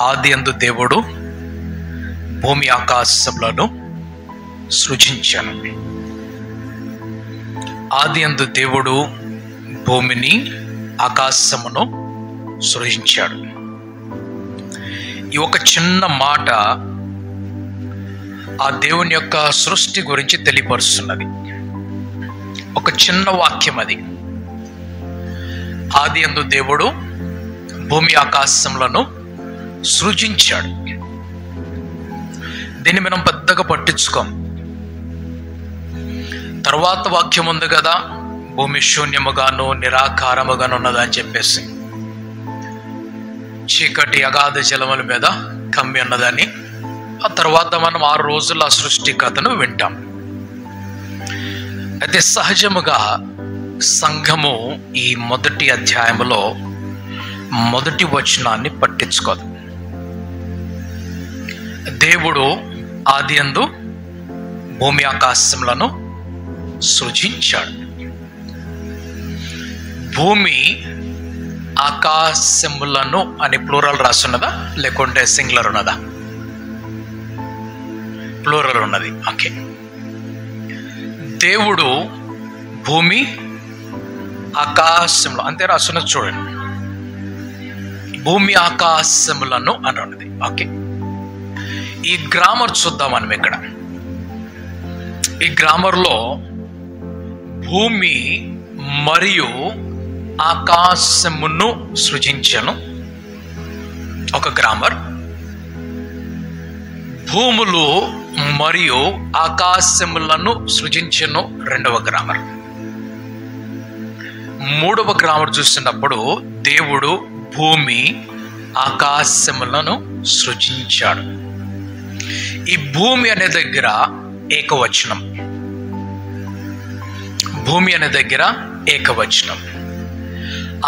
ఆదియందు దేవుడు భూమి ఆకాశములను సృజించాను. ఆదియందు దేవుడు భూమిని ఆకాశమును సృజించాడు. ఈ ఒక చిన్న మాట ఆ దేవుని యొక్క సృష్టి గురించి తెలియపరుస్తున్నది. ఒక చిన్న వాక్యం అది. ఆదియందు దేవుడు భూమి ఆకాశములను సృజించాడు. దీన్ని మనం పెద్దగా పట్టించుకోం. తర్వాత వాక్యం ఉంది కదా, భూమి శూన్యముగాను నిరాకారముగాను ఉన్నదని చెప్పేసి, చీకటి అగాధ జలముల మీద కమ్మి ఉన్నదని. ఆ తర్వాత మనం 6 రోజుల సృష్టి కథను వింటాం. అయితే సహజముగా సంఘము ఈ మొదటి అధ్యాయములో మొదటి వచనాన్ని పట్టించుకోదు. దేవుడు ఆదియందు భూమి ఆకాశములను సృజించాడు. భూమి ఆకాశములను అని ప్లూరల్ రాసున్నదా లేకుంటే సింగులర్ ఉన్నదా? ప్లూరల్ ఉన్నది. ఓకే. దేవుడు భూమి ఆకాశంలో అంతే రాస్తున్నది చూడండి. భూమి ఆకాశములను అని ఉన్నది. ఓకే. ఈ గ్రామర్ చూద్దాం మనం ఇక్కడ. ఈ గ్రామర్లో భూమి మరియు ఆకాశమును సృజించను ఒక గ్రామర్, భూములు మరియు ఆకాశములను సృజించను రెండవ గ్రామర్. మూడవ గ్రామర్ చూసినప్పుడు దేవుడు భూమి ఆకాశములను సృజించాడు. ఈ భూమి అనే దగ్గర ఏకవచనం, భూమి అనే దగ్గర ఏకవచనం.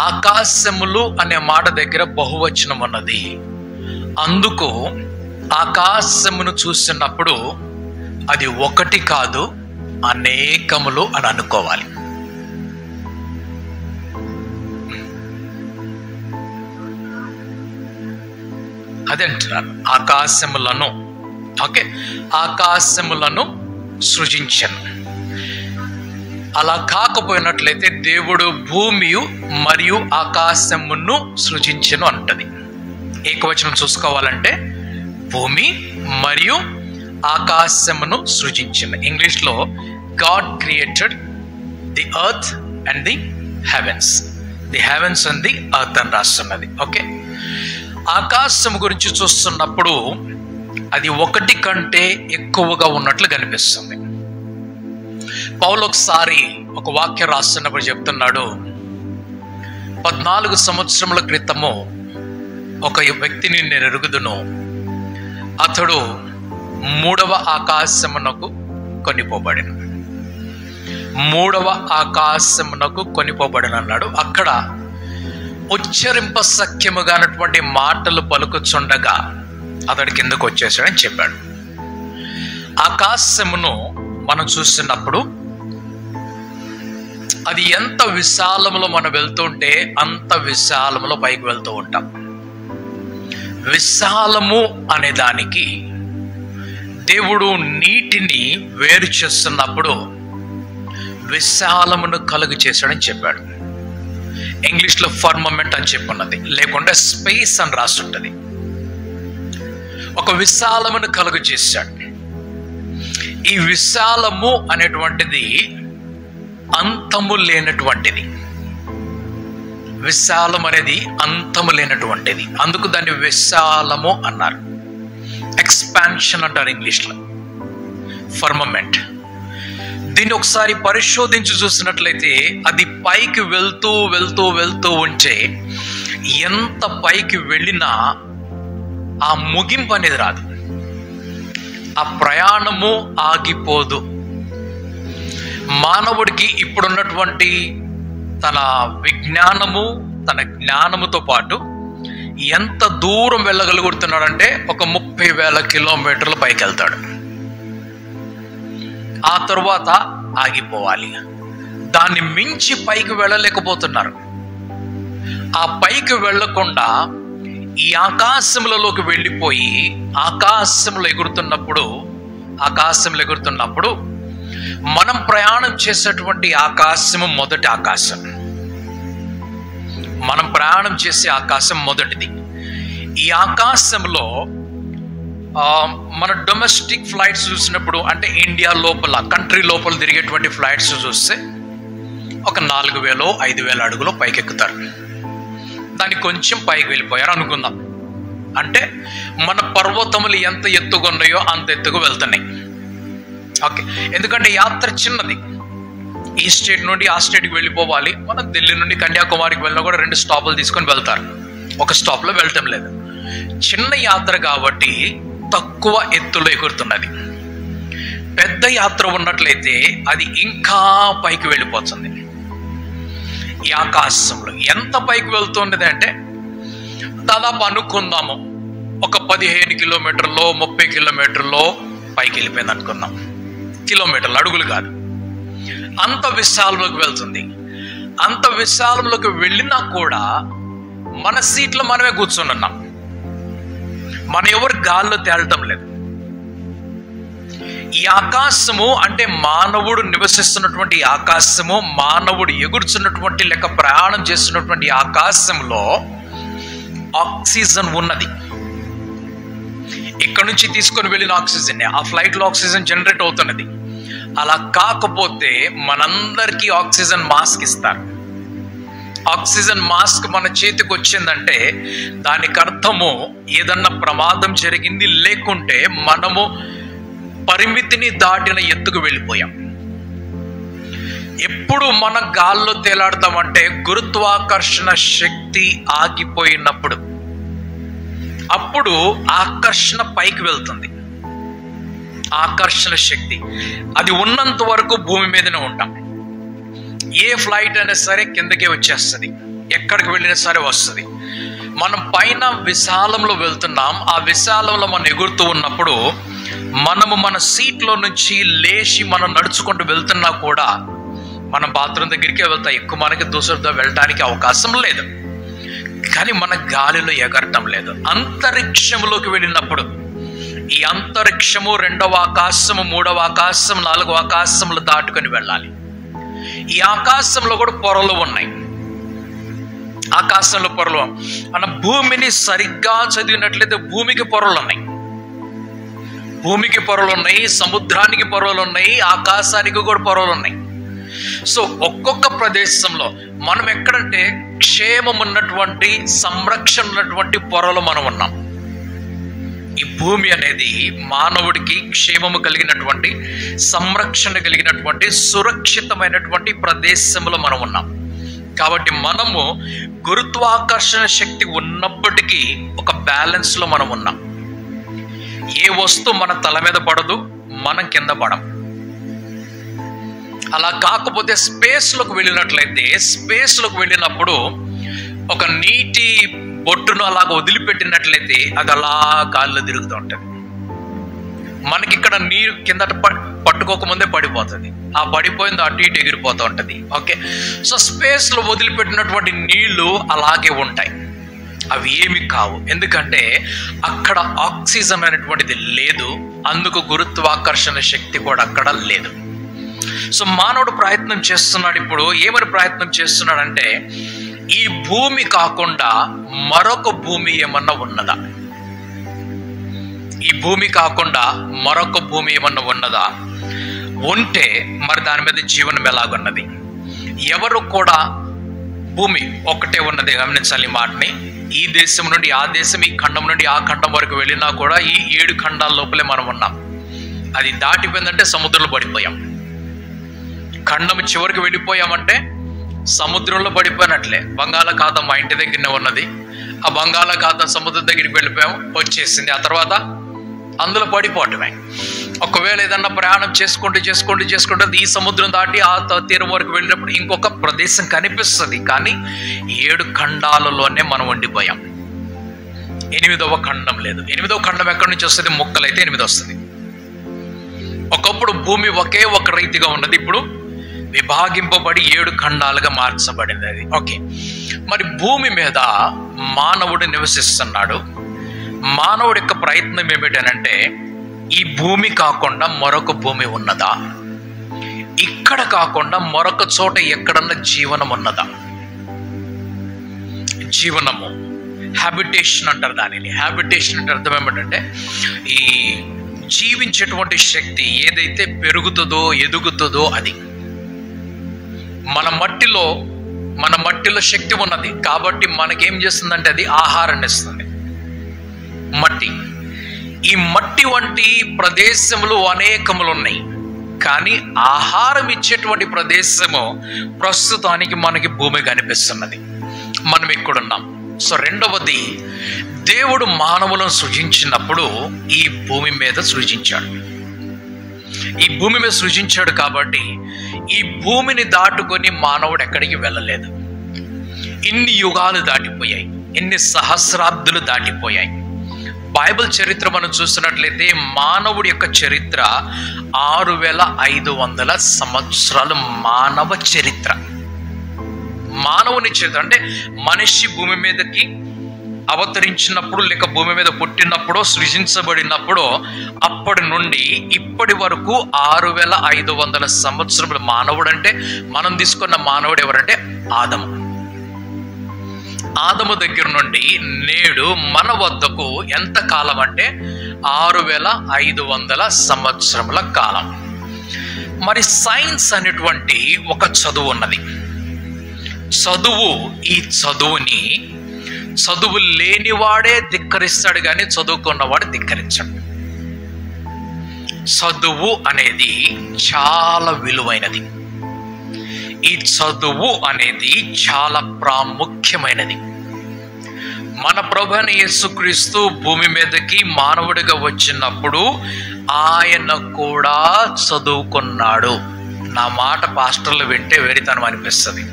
ఆకాశములు అనే మాట దగ్గర బహువచనం ఉన్నది. అందుకు ఆకాశమును చూసినప్పుడు అది ఒకటి కాదు, అనేకములు అని అనుకోవాలి. అదే అంటున్నాను, ఆకాశములను. ఓకే, ఆకాశములను సృజించను. అలా కాకపోయినట్లయితే దేవుడు భూమి మరియు ఆకాశమును సృజించను అంటది. ఏకవచనం చూసుకోవాలంటే భూమి మరియు ఆకాశమును సృజించను. ఇంగ్లీష్లో God created the earth and the heavens. The heavens and the earth అని రాస్తున్నది. ఓకే. ఆకాశం గురించి చూస్తున్నప్పుడు అది ఒకటి కంటే ఎక్కువగా ఉన్నట్లు కనిపిస్తుంది. పౌలు ఒకసారి ఒక వాక్యం రాస్తున్నప్పుడు చెప్తున్నాడు, 14 సంవత్సరముల క్రితము ఒక వ్యక్తిని నేను ఎరుగుదును, అతడు 3వ ఆకాశమునకు కొనిపోబడిన, 3వ ఆకాశమునకు కొనిపోబడిన అన్నాడు. అక్కడ ఉచ్చరింప సఖ్యముగానటువంటి మాటలు పలుకుచుండగా అతడి కిందకు వచ్చేసాడని చెప్పాడు. ఆకాశమును మనం చూస్తున్నప్పుడు అది ఎంత విశాలములో మనం వెళ్తుంటే అంత విశాలములో పైకి వెళ్తూ ఉంటాం. విశాలము అనే దానికి దేవుడు నీటిని వేరు చేస్తున్నప్పుడు విశాలమును కలుగు చేశాడని చెప్పాడు. ఇంగ్లీష్లో ఫర్మమెంట్ అని చెప్పున్నది, లేకుంటే స్పేస్ అని రాస్తుంటది. ఒక విశాలమును కలుగు చేశాడు. ఈ విశాలము అనేటువంటిది అంతము లేనటువంటిది. విశాలం అనేది అంతము లేనటువంటిది, అందుకు దాన్ని విశాలము అన్నారు. ఎక్స్పాన్షన్ అంటారు ఇంగ్లీష్లో, ఫర్మమెంట్. దీన్ని ఒకసారి పరిశోధించి చూసినట్లయితే అది పైకి వెళ్తూ వెళ్తూ వెళ్తూ ఉంటే ఎంత పైకి వెళ్ళినా ఆ ముగింపు అనేది రాదు, ఆ ప్రయాణము ఆగిపోదు. మానవుడికి ఇప్పుడున్నటువంటి తన విజ్ఞానము, తన జ్ఞానముతో పాటు ఎంత దూరం వెళ్ళగలుగుతున్నాడంటే ఒక 30,000 కిలోమీటర్ల పైకి వెళ్తాడు. ఆ తరువాత ఆగిపోవాలి. దాన్ని మించి పైకి వెళ్ళలేకపోతున్నారు. ఆ పైకి వెళ్ళకుండా ఈ ఆకాశములలోకి వెళ్ళిపోయి ఆకాశంలో ఎగురుతున్నప్పుడు మనం ప్రయాణం చేసేటువంటి ఆకాశము మొదటి ఆకాశం. మనం ప్రయాణం చేసే ఆకాశం మొదటిది. ఈ ఆకాశంలో మన డొమెస్టిక్ ఫ్లైట్స్ చూసినప్పుడు, అంటే ఇండియా లోపల కంట్రీ లోపల తిరిగేటువంటి ఫ్లైట్స్ చూస్తే ఒక 4000 5000 అడుగులు పైకెక్కుతారు. దానికి కొంచెం పైకి వెళ్ళిపోయారు అనుకుందాం. అంటే మన పర్వతములు ఎంత ఎత్తుగా ఉన్నాయో అంత ఎత్తుకు వెళ్తున్నాయి. ఓకే, ఎందుకంటే యాత్ర చిన్నది. ఈ స్టేట్ నుండి ఆ స్టేట్కి వెళ్ళిపోవాలి. మనం ఢిల్లీ నుండి కన్యాకుమారికి వెళ్ళినా కూడా 2 స్టాపులు తీసుకొని వెళ్తారు, ఒక స్టాప్లో వెళ్ళటం లేదు. చిన్న యాత్ర కాబట్టి తక్కువ ఎత్తులో ఎగురుతున్నది. పెద్ద యాత్ర ఉన్నట్లయితే అది ఇంకా పైకి వెళ్ళిపోతుంది. ఈ ఆకాశంలో ఎంత పైకి వెళ్తున్నది అంటే దాదాపు అనుకుందాము ఒక 15 కిలోమీటర్లో 30 కిలోమీటర్లో పైకి వెళ్ళిపోయింది అనుకుందాం. కిలోమీటర్లు, అడుగులు కాదు. అంత విశాలంలోకి వెళ్తుంది. అంత విశాలంలోకి వెళ్ళినా కూడా మన సీట్లో మనమే కూర్చొని ఉన్నాం. మన ఎవరు గాల్లో తేలటం లేదు. ఈ ఆకాశము అంటే మానవుడు నివసిస్తున్నటువంటి ఆకాశము, మానవుడు ఎగురుచున్నటువంటి లేక ప్రయాణం చేస్తున్నటువంటి ఆకాశంలో ఆక్సిజన్ ఉన్నది. ఇక్కడ నుంచి తీసుకొని వెళ్ళిన ఆక్సిజన్ ఆ ఫ్లైట్లో ఆక్సిజన్ జనరేట్ అవుతున్నది. అలా కాకపోతే మనందరికీ ఆక్సిజన్ మాస్క్ ఇస్తారు. ఆక్సిజన్ మాస్క్ మన చేతికి వచ్చిందంటే దానికి అర్థము ఏదన్నా ప్రమాదం జరిగింది, లేకుంటే మనము పరిమితిని దాటిన ఎత్తుకు వెళ్ళిపోయాం. ఎప్పుడు మన గాల్లో తేలాడతామంటే గురుత్వాకర్షణ శక్తి ఆగిపోయినప్పుడు, అప్పుడు ఆకర్షణ పైకి వెళ్తుంది. ఆకర్షణ శక్తి అది ఉన్నంత వరకు భూమి మీదనే ఉంటాం. ఏ ఫ్లైట్ అయినా సరే కిందకే వచ్చేస్తుంది, ఎక్కడికి వెళ్ళినా సరే వస్తుంది. మనం పైన విశాలంలో వెళ్తున్నాం. ఆ విశాలంలో మనం ఎగురుతూ ఉన్నప్పుడు మనము మన సీట్లో నుంచి లేచి మనం నడుచుకుంటూ వెళ్తున్నా కూడా మనం బాత్రూమ్ దగ్గరికే వెళ్తాం. ఎక్కువ మనకి దూసరితో వెళ్ళడానికి అవకాశం లేదు. కానీ మన గాలిలో ఎగరటం లేదు. అంతరిక్షంలోకి వెళ్ళినప్పుడు ఈ అంతరిక్షము 2వ ఆకాశము 3వ ఆకాశం 4వ ఆకాశములు దాటుకొని వెళ్ళాలి. ఈ ఆకాశంలో కూడా పొరలు ఉన్నాయి. ఆకాశంలో పొరలు మన భూమిని సరిగ్గా చదివినట్లయితే భూమికి పొరలు ఉన్నాయి, భూమికి పొరలు ఉన్నాయి, సముద్రానికి పొరలు ఉన్నాయి, ఆకాశానికి కూడా పొరలు ఉన్నాయి. సో ఒక్కొక్క ప్రదేశంలో మనం ఎక్కడంటే క్షేమం ఉన్నటువంటి, సంరక్షణ ఉన్నటువంటి పొరలు మనం ఉన్నాం. ఈ భూమి అనేది మానవుడికి క్షేమము కలిగినటువంటి, సంరక్షణ కలిగినటువంటి, సురక్షితమైనటువంటి ప్రదేశంలో మనం ఉన్నాం. కాబట్టి మనము గురుత్వాకర్షణ శక్తి ఉన్నప్పటికీ ఒక బ్యాలెన్స్లో మనం ఉన్నాం. ఏ వస్తువు మన తల మీద పడదు, మనం కింద పడం. అలా కాకపోతే స్పేస్లోకి వెళ్ళినట్లయితే, స్పేస్లోకి వెళ్ళినప్పుడు ఒక నీటి బొట్టును అలాగ వదిలిపెట్టినట్లయితే అది అలా గాల్లో తిరుగుతూ ఉంటుంది. మనకి ఇక్కడ నీరు కిందట పట్టుకోకముందే పడిపోతుంది. ఆ పడిపోయింది అటు ఇటు ఎగిరిపోతూ ఉంటుంది. ఓకే, సో స్పేస్లో వదిలిపెట్టినటువంటి నీళ్లు అలాగే ఉంటాయి. అవి ఏమి కావు, ఎందుకంటే అక్కడ ఆక్సిజన్ అనేటువంటిది లేదు. అందుకు గురుత్వాకర్షణ శక్తి కూడా అక్కడ లేదు. సో మానవుడు ప్రయత్నం చేస్తున్నాడు. ఇప్పుడు ఏమని ప్రయత్నం చేస్తున్నాడంటే ఈ భూమి కాకుండా మరొక భూమి ఏమన్నా ఉన్నదా, ఈ భూమి కాకుండా మరొక భూమి ఏమన్నా ఉన్నదా, ఉంటే మరి దాని మీద జీవనం ఎలాగున్నది? ఎవరు కూడా భూమి ఒకటే ఉన్నది. గమనించాలి మాటని. ఈ దేశం నుండి ఆ దేశం, ఈ ఖండం నుండి ఆ ఖండం వరకు వెళ్ళినా కూడా ఈ 7 ఖండాల లోపలే మనం ఉన్నాం. అది దాటిపోయిందంటే సముద్రంలో పడిపోయాం. ఖండం చివరికి వెళ్ళిపోయామంటే సముద్రంలో పడిపోయినట్లే. బంగాళాఖాతం మా ఇంటి దగ్గరనే ఉన్నది. ఆ బంగాళాఖాతం సముద్రం దగ్గరికి వెళ్ళిపోయాం, వచ్చేసింది. ఆ తర్వాత అందులో పడిపోవటమే. ఒకవేళ ఏదన్నా ప్రయాణం చేసుకుంటూ ఈ సముద్రం దాటి ఆ తీరం వరకు వెళ్ళినప్పుడు ఇంకొక ప్రదేశం కనిపిస్తుంది. కానీ 7 ఖండాలలోనే మనం ఉండిపోయాం. 8వ ఖండం లేదు. 8వ ఖండం ఎక్కడి నుంచి వస్తుంది? ముక్కలైతే 8 వస్తుంది. ఒకప్పుడు భూమి ఒకే ఒక రీతిగా ఉన్నది, ఇప్పుడు విభాగింపబడి 7 ఖండాలుగా మార్చబడింది అది. ఓకే, మరి భూమి మీద మానవుడు నివసిస్తున్నాడు. మానవుడి యొక్క ప్రయత్నం ఏమిటనంటే, ఈ భూమి కాకుండా మరొక భూమి ఉన్నదా, ఇక్కడ కాకుండా మరొక చోట ఎక్కడన్నా జీవనం ఉన్నదా? జీవనము, హ్యాబిటేషన్ అంటారు దానిని. హ్యాబిటేషన్ అంటే అర్థం ఏమిటంటే, ఈ జీవించేటువంటి శక్తి ఏదైతే పెరుగుతుందో ఎదుగుతుందో అది. మన మట్టిలో శక్తి ఉన్నది కాబట్టి మనకేం చేస్తుందంటే అది ఆహారాన్ని ఇస్తుంది. మట్టి, ఈ మట్టి వంటి ప్రదేశములు అనేకములు ఉన్నాయి, కానీ ఆహారం ఇచ్చేటువంటి ప్రదేశము ప్రస్తుతానికి మనకి భూమి కనిపిస్తున్నది. మనం ఇక్కడున్నాం. సో రెండవది, దేవుడు మానవులను సృజించినప్పుడు ఈ భూమి మీద సృజించాడు. ఈ భూమి మీద సృజించాడు కాబట్టి ఈ భూమిని దాటుకొని మానవుడు ఎక్కడికి వెళ్ళలేదు. ఇన్ని యుగాలు దాటిపోయాయి, ఇన్ని సహస్రాబ్దులు దాటిపోయాయి. బైబిల్ చరిత్ర మనం చూసినట్లయితే మానవుడి యొక్క చరిత్ర 6500 సంవత్సరాలు. మానవ చరిత్ర, మానవుని చరిత్ర అంటే మనిషి భూమి మీదకి అవతరించినప్పుడు లేక భూమి మీద పుట్టినప్పుడు సృజించబడినప్పుడు అప్పటి నుండి ఇప్పటి వరకు 6500 సంవత్సరములు. మానవుడు అంటే మనం తీసుకున్న మానవుడు ఎవరంటే ఆదము. ఆదము దగ్గర నుండి నేడు మన వద్దకు ఎంత కాలం అంటే 6500 సంవత్సరముల కాలం. మరి సైన్స్ అనేటువంటి ఒక చదువు ఉన్నది. ఈ చదువు లేనివాడే ధిక్కరిస్తాడు, కానీ చదువుకున్నవాడు ధిక్కరించాడు. చదువు అనేది చాలా విలువైనది. ఈ చదువు అనేది చాలా ప్రాముఖ్యమైనది. మన ప్రభువైన యేసుక్రీస్తు భూమి మీదకి మానవుడిగా వచ్చినప్పుడు ఆయన కూడా చదువుకున్నాడు. నా మాట పాస్టర్లు వింటే వెరితనం అనిపిస్తుంది.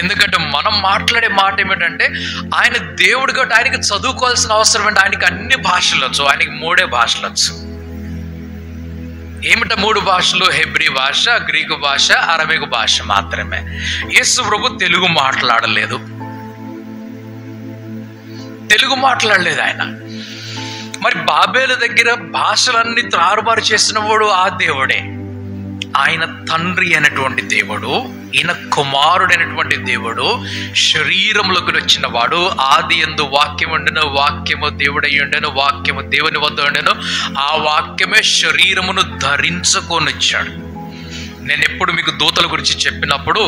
ఎందుకంటే మనం మాట్లాడే మాట ఏమిటంటే, ఆయన దేవుడు కాబట్టి ఆయనకి చదువుకోవాల్సిన అవసరం ఏంటి? ఆయనకి అన్ని భాషలు వచ్చు. ఆయనకి 3 భాషలు వచ్చు. ఏమిట 3 భాషలు? హెబ్రీ భాష, గ్రీకు భాష, అరబిక్ భాష మాత్రమే. యేసు ప్రభు తెలుగు మాట్లాడలేదు. ఆయన. మరి బాబేలు దగ్గర భాషలన్నీ తారుమారు చేసిన వాడు ఆ దేవుడే. ఆయన తండ్రి అయినటువంటి దేవుడు, ఈయన కుమారుడైనటువంటి దేవుడు, శరీరంలోకి వచ్చిన వాడు. ఆది యందు వాక్యం ఉండెను, వాక్యము దేవుడై ఉండెను, వాక్యము దేవుని వద్ద ఉండెను, ఆ వాక్యమే శరీరమును ధరించుకొని వచ్చాడు. నేను ఎప్పుడు మీకు దూతల గురించి చెప్పినప్పుడు,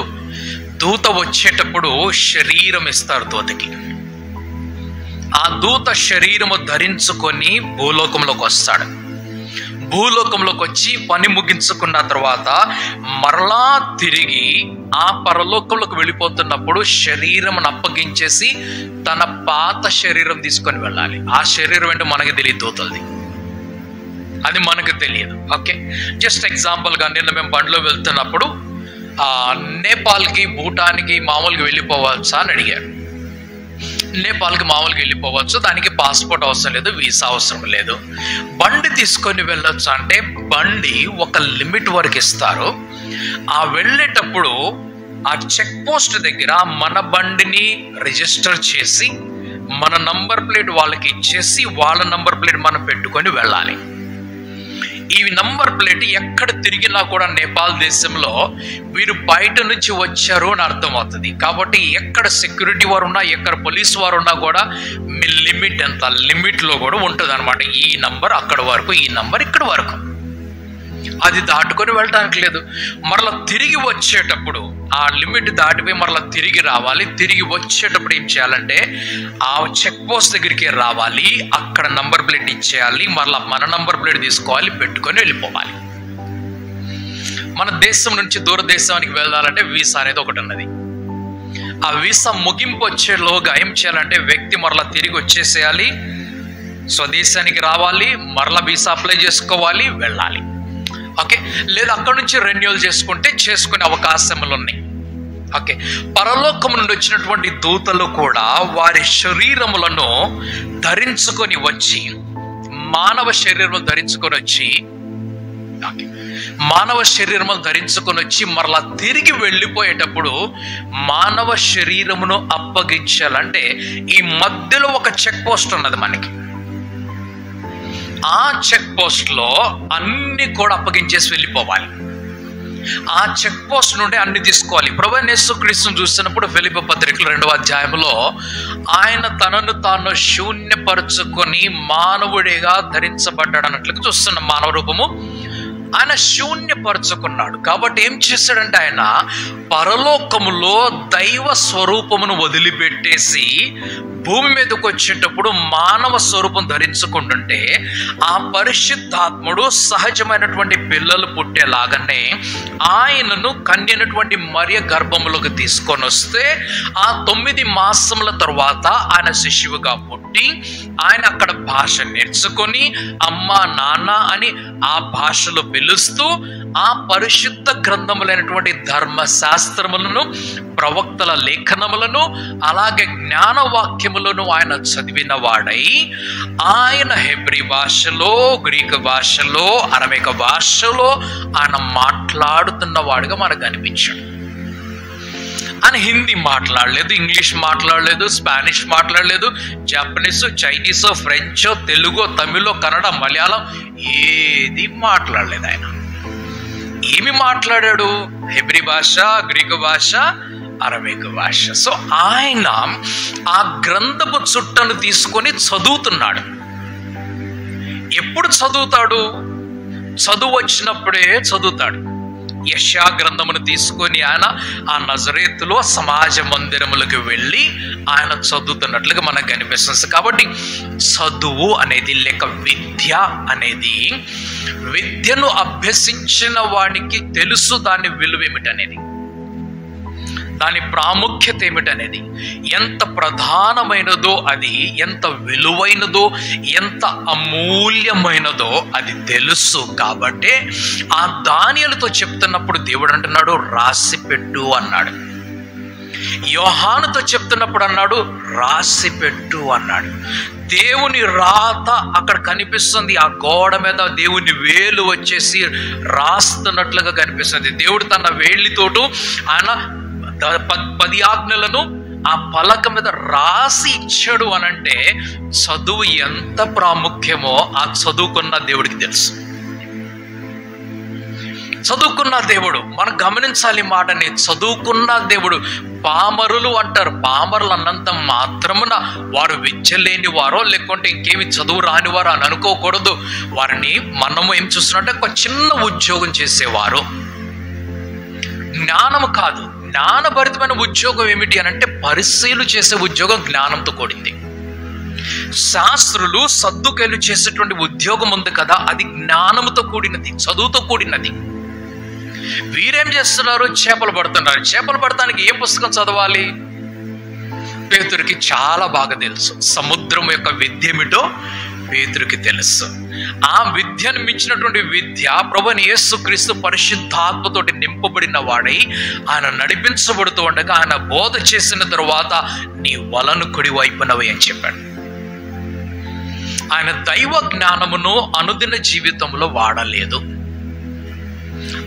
దూత వచ్చేటప్పుడు శరీరం ఇస్తారు దూతకి. ఆ దూత శరీరము ధరించుకొని భూలోకంలోకి వస్తాడు. భూలోకంలోకి వచ్చి పని ముగించుకున్న తర్వాత మరలా తిరిగి ఆ పరలోకంలోకి వెళ్ళిపోతున్నప్పుడు శరీరం అప్పగించేసి తన పాత శరీరం తీసుకొని వెళ్ళాలి. ఆ శరీరం ఏంటో మనకి తెలియదు, దూతలది, అది మనకు తెలియదు. ఓకే, జస్ట్ ఎగ్జాంపుల్గా నిన్న మేము బండిలో వెళ్తున్నప్పుడు నేపాల్కి భూటాన్కి మామూలుగా వెళ్ళిపోవచ్చా అని అడిగారు. నేపాల్కి మామూలుగా వెళ్ళిపోవచ్చు, దానికి పాస్పోర్ట్ అవసరం లేదు, వీసా అవసరం లేదు. బండి తీసుకొని వెళ్ళొచ్చు అంటే బండి ఒక లిమిట్ వరకు ఇస్తారు. ఆ వెళ్ళేటప్పుడు ఆ చెక్ పోస్ట్ దగ్గర మన బండిని రిజిస్టర్ చేసి మన నంబర్ ప్లేట్ వాళ్ళకి ఇచ్చేసి వాళ్ళ నంబర్ ప్లేట్ మనం పెట్టుకొని వెళ్ళాలి. ఈ నంబర్ ప్లేట్ ఎక్కడ తిరిగినా కూడా నేపాల్ దేశంలో వీరు బయట నుంచి వచ్చారు అని అర్థమవుతుంది. కాబట్టి ఎక్కడ సెక్యూరిటీ వారు ఉన్నా, ఎక్కడ పోలీస్ వారు ఉన్నా కూడా మీ లిమిట్ ఎంత, లిమిట్లో కూడా ఉంటుంది అనమాట. ఈ నంబర్ అక్కడ వరకు, ఈ నంబర్ ఇక్కడ వరకు, అది దాటుకొని వెళ్ళడానికి లేదు. మరలా తిరిగి వచ్చేటప్పుడు ఆ లిమిట్ దాటిపోయి మరలా తిరిగి రావాలి. తిరిగి వచ్చేటప్పుడు ఏం చేయాలంటే ఆ చెక్ పోస్ట్ దగ్గరికి రావాలి, అక్కడ నంబర్ ప్లేట్ ఇచ్చేయాలి, మరలా మన నంబర్ ప్లేట్ తీసుకోవాలి, పెట్టుకొని వెళ్ళిపోవాలి. మన దేశం నుంచి దూరదేశానికి వెళ్ళాలంటే వీసా అనేది ఒకటి ఉన్నది. ఆ వీసా ముగింపు వచ్చేలోగా ఏం చేయాలంటే వ్యక్తి మరలా తిరిగి వచ్చేసేయాలి, స్వదేశానికి రావాలి, మరలా వీసా అప్లై చేసుకోవాలి, వెళ్ళాలి. ఓకే, లేదా అక్కడ నుంచి రెన్యూవల్ చేసుకునే అవకాశములు ఉన్నాయి. ఓకే, పరలోకం నుండి వచ్చినటువంటి దూతలు కూడా వారి శరీరములను ధరించుకొని వచ్చి, మానవ శరీరం ధరించుకొని వచ్చి మానవ శరీరము ధరించుకొని వచ్చి మరలా తిరిగి వెళ్ళిపోయేటప్పుడు మానవ శరీరమును అప్పగించాలంటే ఈ మధ్యలో ఒక చెక్ పోస్ట్ ఉన్నది మనకి. ఆ చెక్ పోస్ట్ లో అన్ని కూడా అప్పగించేసి వెళ్ళిపోవాలి. ఆ చెక్ పోస్ట్ నుండి అన్ని తీసుకోవాలి. ప్రభువైన యేసుక్రీస్తును చూసినప్పుడు ఫిలిప్పీ పత్రికల 2వ అధ్యాయంలో ఆయన తనను తాను శూన్యపరుచుకొని మానవుడిగా ధరించబడ్డాడు అన్నట్లుగా చూస్తున్నాం. మానవ రూపము ఆయన శూన్యపరుచుకున్నాడు. కాబట్టి ఏం చేశాడంటే ఆయన పరలోకములో దైవ స్వరూపమును వదిలిపెట్టేసి భూమి మీదకి వచ్చేటప్పుడు మానవ స్వరూపం ధరించుకుంటుంటే ఆ పరిశుద్ధాత్ముడు సహజమైనటువంటి పిల్లలు పుట్టేలాగానే ఆయనను కన్యనటువంటి మరియ గర్భములోకి తీసుకొని వస్తే ఆ 9 మాసముల తర్వాత ఆయన శిశువుగా పుట్టి ఆయన అక్కడ భాష నేర్చుకొని అమ్మ నాన్న అని ఆ భాషలో పిలుస్తూ ఆ పరిశుద్ధ గ్రంథములైనటువంటి ధర్మశాస్త్రములను, ప్రవక్తల లేఖనములను, అలాగే జ్ఞానవాక్యములను ఆయన చదివిన వాడై ఆయన హెబ్రీ భాషలో, గ్రీకు భాషలో, అరమిక భాషలో ఆయన మాట్లాడుతున్న వాడిగా మనకు కనిపించాడు. ఆయన హిందీ మాట్లాడలేదు, ఇంగ్లీష్ మాట్లాడలేదు, స్పానిష్ మాట్లాడలేదు, జపనీస్, చైనీసో, ఫ్రెంచో, తెలుగో, తమిళో, కన్నడ, మలయాళం ఏది మాట్లాడలేదు. ఆయన ఏమి మాట్లాడాడు? హెబ్రీ భాష, గ్రీకు భాష, అరమిక భాష. సో ఆయన ఆ గ్రంథపు చుట్టను తీసుకొని చదువుతున్నాడు. ఎప్పుడు చదువుతాడు? చదువు వచ్చినప్పుడే చదువుతాడు. యెషయా గ్రంథమును తీసుకొని ఆయన ఆ నజరేతులో సమాజ మందిరములకు వెళ్ళి ఆయన చదువుతున్నట్లుగా మనకు కనిపిస్తుంది. కాబట్టి చదువు అనేది లేక విద్య అనేది, విద్యను అభ్యసించిన వాడికి తెలుసు దాని విలువ ఏమిటనేది, దాని ప్రాముఖ్యత ఏమిటనేది, ఎంత ప్రధానమైనదో అది, ఎంత విలువైనదో, ఎంత అమూల్యమైనదో అది తెలుసు. కాబట్టి ఆ దానియేలుతో చెప్తున్నప్పుడు దేవుడు అంటున్నాడు రాసి పెట్టు అన్నాడు. యోహానుతో చెప్తున్నప్పుడు అన్నాడు రాసి పెట్టు అన్నాడు. దేవుని రాత అక్కడ కనిపిస్తుంది. ఆ గోడ మీద దేవుని వేలు వచ్చేసి రాస్తున్నట్లుగా కనిపిస్తుంది. దేవుడు తన వేళ్ళతోటి ఆయన 10 ఆజ్ఞలను ఆ పలక మీద రాసి ఇచ్చాడు అనంటే చదువు ఎంత ప్రాముఖ్యమో ఆ చదువుకున్న దేవుడికి తెలుసు. చదువుకున్న దేవుడు మనం గమనించాలి మాటని. చదువుకున్న దేవుడు, పామరులు అంటారు, పామరులు అన్నంత మాత్రమున వారు విద్య లేని వారో లేకుంటే ఇంకేమి చదువు రాని వారు అని అనుకోకూడదు. వారిని మనము ఏం చూస్తున్నట్టే ఒక చిన్న ఉద్యోగం చేసేవారు, జ్ఞానము కాదు, జ్ఞానభరితమైన ఉద్యోగం ఏమిటి అని అంటే పరిశీలు చేసే ఉద్యోగం జ్ఞానంతో కూడింది. శాస్త్రులు, సద్దుకైలు చేసేటువంటి ఉద్యోగం ఉంది కదా, అది జ్ఞానముతో కూడినది, చదువుతో కూడినది. వీరేం చేస్తున్నారు? చేపలు పడుతున్నారు. చేపలు పడటానికి ఏ పుస్తకం చదవాలి? పేతురుకి చాలా బాగా తెలుసు. సముద్రం యొక్క విద్య ఏమిటో పేతురుకి తెలుసు. ఆ విద్యను మించినటువంటి విద్య ప్రభువైన యేసుక్రీస్తు పరిశుద్ధాత్మతోటి నింపబడిన వాడై ఆయన నడిపించబడుతూ ఉండగా ఆయన బోధ చేసిన తరువాత నీ వలను కుడి వైపునవి అని చెప్పాడు. ఆయన దైవ జ్ఞానమును అనుదిన జీవితంలో వాడలేదు.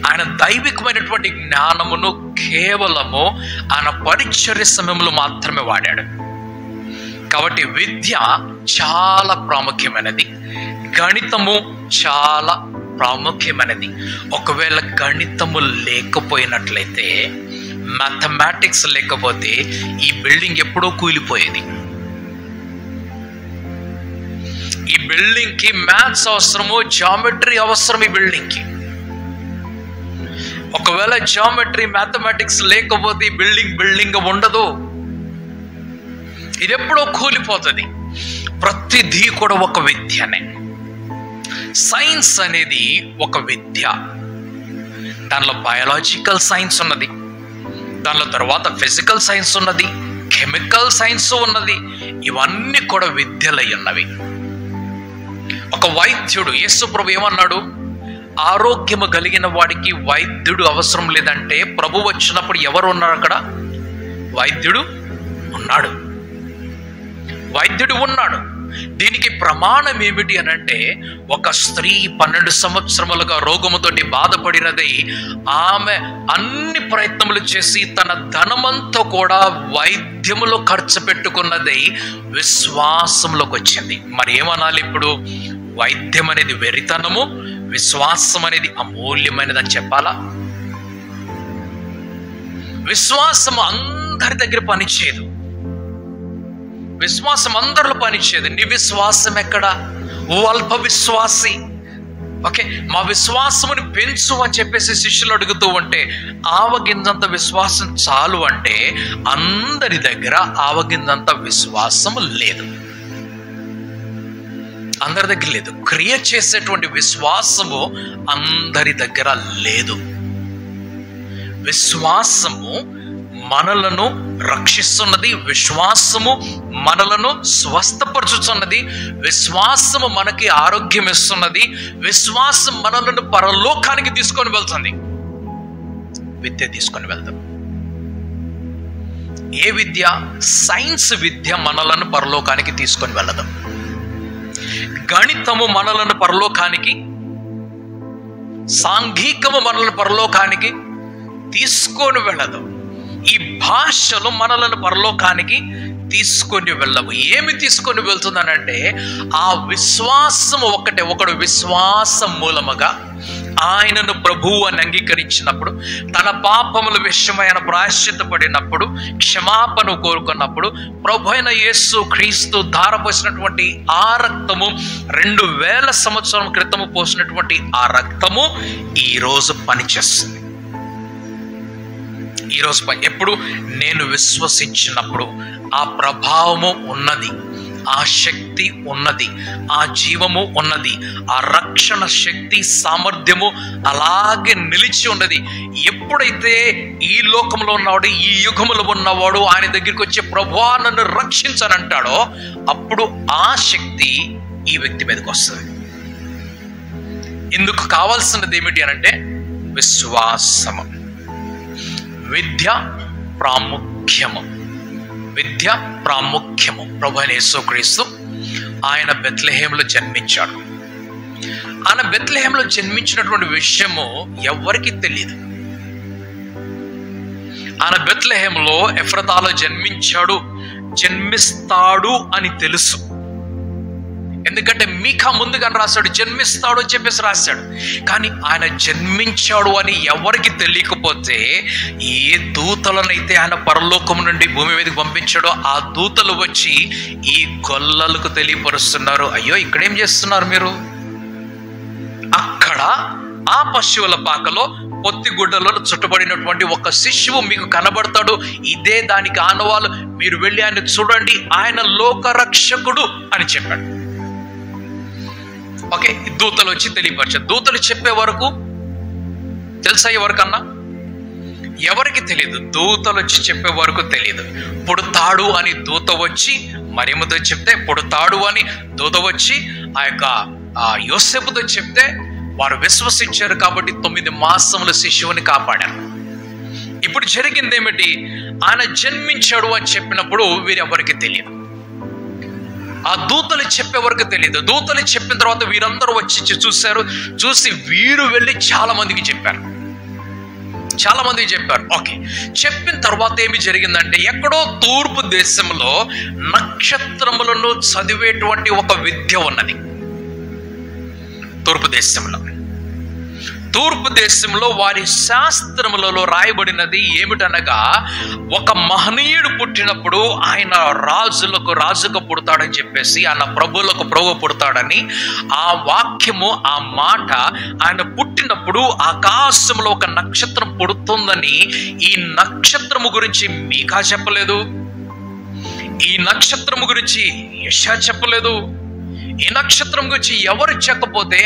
ఆయన దైవికమైనటువంటి జ్ఞానమును కేవలము ఆయన పరిచర్య సమయంలో మాత్రమే వాడాడు. కాబట్టి విద్య చాలా ప్రాముఖ్యమైనది, గణితము చాలా ప్రాముఖ్యమైనది. ఒకవేళ గణితము లేకపోయినట్లయితే, మ్యాథమెటిక్స్ లేకపోతే ఈ బిల్డింగ్ ఎప్పుడో కూలిపోయేది. ఈ బిల్డింగ్కి మ్యాథ్స్ అవసరము, జామెట్రీ అవసరం. ఈ బిల్డింగ్కి ఒకవేళ జామెట్రీ, మ్యాథమెటిక్స్ లేకపోతే ఈ బిల్డింగ్ ఉండదు. ఇది ఎప్పుడో కూలిపోతుంది. ప్రతిదీ కూడా ఒక విద్యనే. సైన్స్ అనేది ఒక విద్య. దానిలో బయాలజికల్ సైన్స్ ఉన్నది, దానిలో తర్వాత ఫిజికల్ సైన్స్ ఉన్నది, కెమికల్ సైన్స్ ఉన్నది. ఇవన్నీ కూడా విద్యలై ఉన్నవి. ఒక వైద్యుడు, యేసు ప్రభు ఏమన్నాడు? ఆరోగ్యము కలిగిన వాడికి వైద్యుడు అవసరం లేదంటే ప్రభు వచ్చినప్పుడు ఎవరు ఉన్నారు అక్కడ? వైద్యుడు ఉన్నాడు. వైద్యుడు ఉన్నాడు. దీనికి ప్రమాణం ఏమిటి అని అంటే, ఒక స్త్రీ 12 సంవత్సరములుగా రోగముతోటి బాధపడినది. ఆమె అన్ని ప్రయత్నములు చేసి తన ధనమంతా కూడా వైద్యములో ఖర్చు పెట్టుకున్నది విశ్వాసంలోకి వచ్చింది. మరి ఏమనాలి ఇప్పుడు? వైద్యం అనేది వెరితనము, విశ్వాసం అనేది అమూల్యమైనదని చెప్పాలా? విశ్వాసము అందరి దగ్గర పనిచేయదు. విశ్వాసం అందరిలో పనిచేయదు. నీ విశ్వాసం ఎక్కడ? అల్ప విశ్వాసి. ఓకే, మా విశ్వాసముని పెంచు అని చెప్పేసి శిష్యులు అడుగుతూ ఉంటే, ఆవగింజంత విశ్వాసం చాలు అంటే అందరి దగ్గర ఆవగింజంత విశ్వాసము లేదు. అందరి దగ్గర లేదు. క్రియ చేసేటువంటి విశ్వాసము అందరి దగ్గర లేదు. విశ్వాసము మనలను రక్షిస్తున్నది, విశ్వాసము మనలను స్వస్థపరచుతున్నది, విశ్వాసము మనకి ఆరోగ్యం ఇస్తున్నది, విశ్వాసం మనలను పరలోకానికి తీసుకొని వెళ్తుంది. విద్య తీసుకొని వెళ్తాం. ఏ విద్య? సైన్స్ విద్య మనలను పరలోకానికి తీసుకొని వెళ్ళదు. గణితము మనలను పరలోకానికి, సాంఘికము మనలను పరలోకానికి తీసుకొని వెళ్ళదు. ఈ భాషలు మనలను పరలోకానికి తీసుకొని వెళ్ళవు. ఏమి తీసుకొని వెళ్తుందనంటే, ఆ విశ్వాసము ఒకటే. ఒకడు విశ్వాసం మూలముగా ఆయనను ప్రభువు అని అంగీకరించినప్పుడు, తన పాపముల విషయమైన ప్రాయశ్చిత్తపడినప్పుడు, క్షమాపణ కోరుకున్నప్పుడు, ప్రభు అయిన యేసు క్రీస్తు ధారపోసినటువంటి ఆ రక్తము, 2000 సంవత్సరం క్రితము పోసినటువంటి ఆ రక్తము ఈరోజు పనిచేస్తుంది. ఈరోజు ఎప్పుడు? నేను విశ్వసించినప్పుడు ఆ ప్రభావము ఉన్నది, ఆ శక్తి ఉన్నది, ఆ జీవము ఉన్నది, ఆ రక్షణ శక్తి సామర్థ్యము అలాగే నిలిచి ఉన్నది. ఎప్పుడైతే ఈ లోకంలో ఉన్నవాడు, ఈ యుగములో ఉన్నవాడు ఆయన దగ్గరికి వచ్చే ప్రభువా నన్ను రక్షించనంటాడో, అప్పుడు ఆ శక్తి ఈ వ్యక్తి మీదకి వస్తుంది. ఇందుకు కావాల్సినది ఏమిటి అనంటే విశ్వాసము. విద్య ప్రాముఖ్యము. విద్య ప్రాముఖ్యము. ప్రభు అయిన యేసుక్రీస్తు ఆయన బెత్లెహేములో జన్మించాడు. ఆయన బెత్లెహేములో జన్మించినటువంటి విషయము ఎవరికి తెలియదు. ఆయన బెత్లెహేములో ఎఫ్రతాలో జన్మిస్తాడు అని తెలుసు. ఎందుకంటే మీకా ముందుగా రాశాడు, జన్మిస్తాడు అని చెప్పేసి రాశాడు. కానీ ఆయన జన్మించాడు అని ఎవరికి తెలియకపోతే, ఏ దూతలనైతే ఆయన పరలోకం నుండి భూమి మీదకి పంపించాడో ఆ దూతలు వచ్చి ఈ గొల్లలకు తెలియపరుస్తున్నారు, అయ్యో ఇక్కడేం చేస్తున్నారు మీరు? అక్కడ ఆ పశువుల పాకలో పొత్తిగుడ్డలలో చుట్టబడినటువంటి ఒక శిశువు మీకు కనబడతాడు, ఇదే దానికి ఆనవాలు, మీరు వెళ్ళి ఆయన చూడండి, ఆయన లోకరక్షకుడు అని చెప్పాడు. ఓకే, దూతలు వచ్చి తెలియపరిచారు. దూతలు చెప్పే వరకు తెలుసా ఎవరికన్నా? ఎవరికి తెలియదు. దూతలు వచ్చి చెప్పే వరకు తెలియదు. పుడతాడు అని దూత వచ్చి మరియమ్మతో చెప్తే, పుడతాడు అని దూత వచ్చి ఆ యొక్క యోసేపుతో చెప్తే వారు విశ్వసించారు. కాబట్టి 9 మాసముల శిశువుని కాపాడారు. ఇప్పుడు జరిగింది ఏమిటి? ఆయన జన్మించాడు అని చెప్పినప్పుడు వీరెవరికి తెలియదు. ఆ దూతలు చెప్పే వరకు తెలియదు. దూతలు చెప్పిన తర్వాత వీరందరూ వచ్చి చూశారు. చూసి వీరు వెళ్ళి చాలా మందికి చెప్పారు. ఓకే, చెప్పిన తర్వాత ఏమి జరిగిందంటే, ఎక్కడో తూర్పు దేశంలో నక్షత్రములను చదివేటువంటి ఒక విద్య ఉన్నది. తూర్పు దేశంలో వారి శాస్త్రములలో రాయబడినది ఏమిటనగా, ఒక మహనీయుడు పుట్టినప్పుడు ఆయన రాజుగా పుడతాడని చెప్పేసి, ఆయన ప్రభువులకు ప్రభు పుడతాడని ఆ వాక్యము, ఆ మాట, ఆయన పుట్టినప్పుడు ఆకాశంలో ఒక నక్షత్రం పుడుతుందని ఈ నక్షత్రము గురించి మీకా చెప్పలేదు, ఈ నక్షత్రము గురించి యెషయా చెప్పలేదు. ఈ నక్షత్రం గురించి ఎవరు చెప్పకపోతే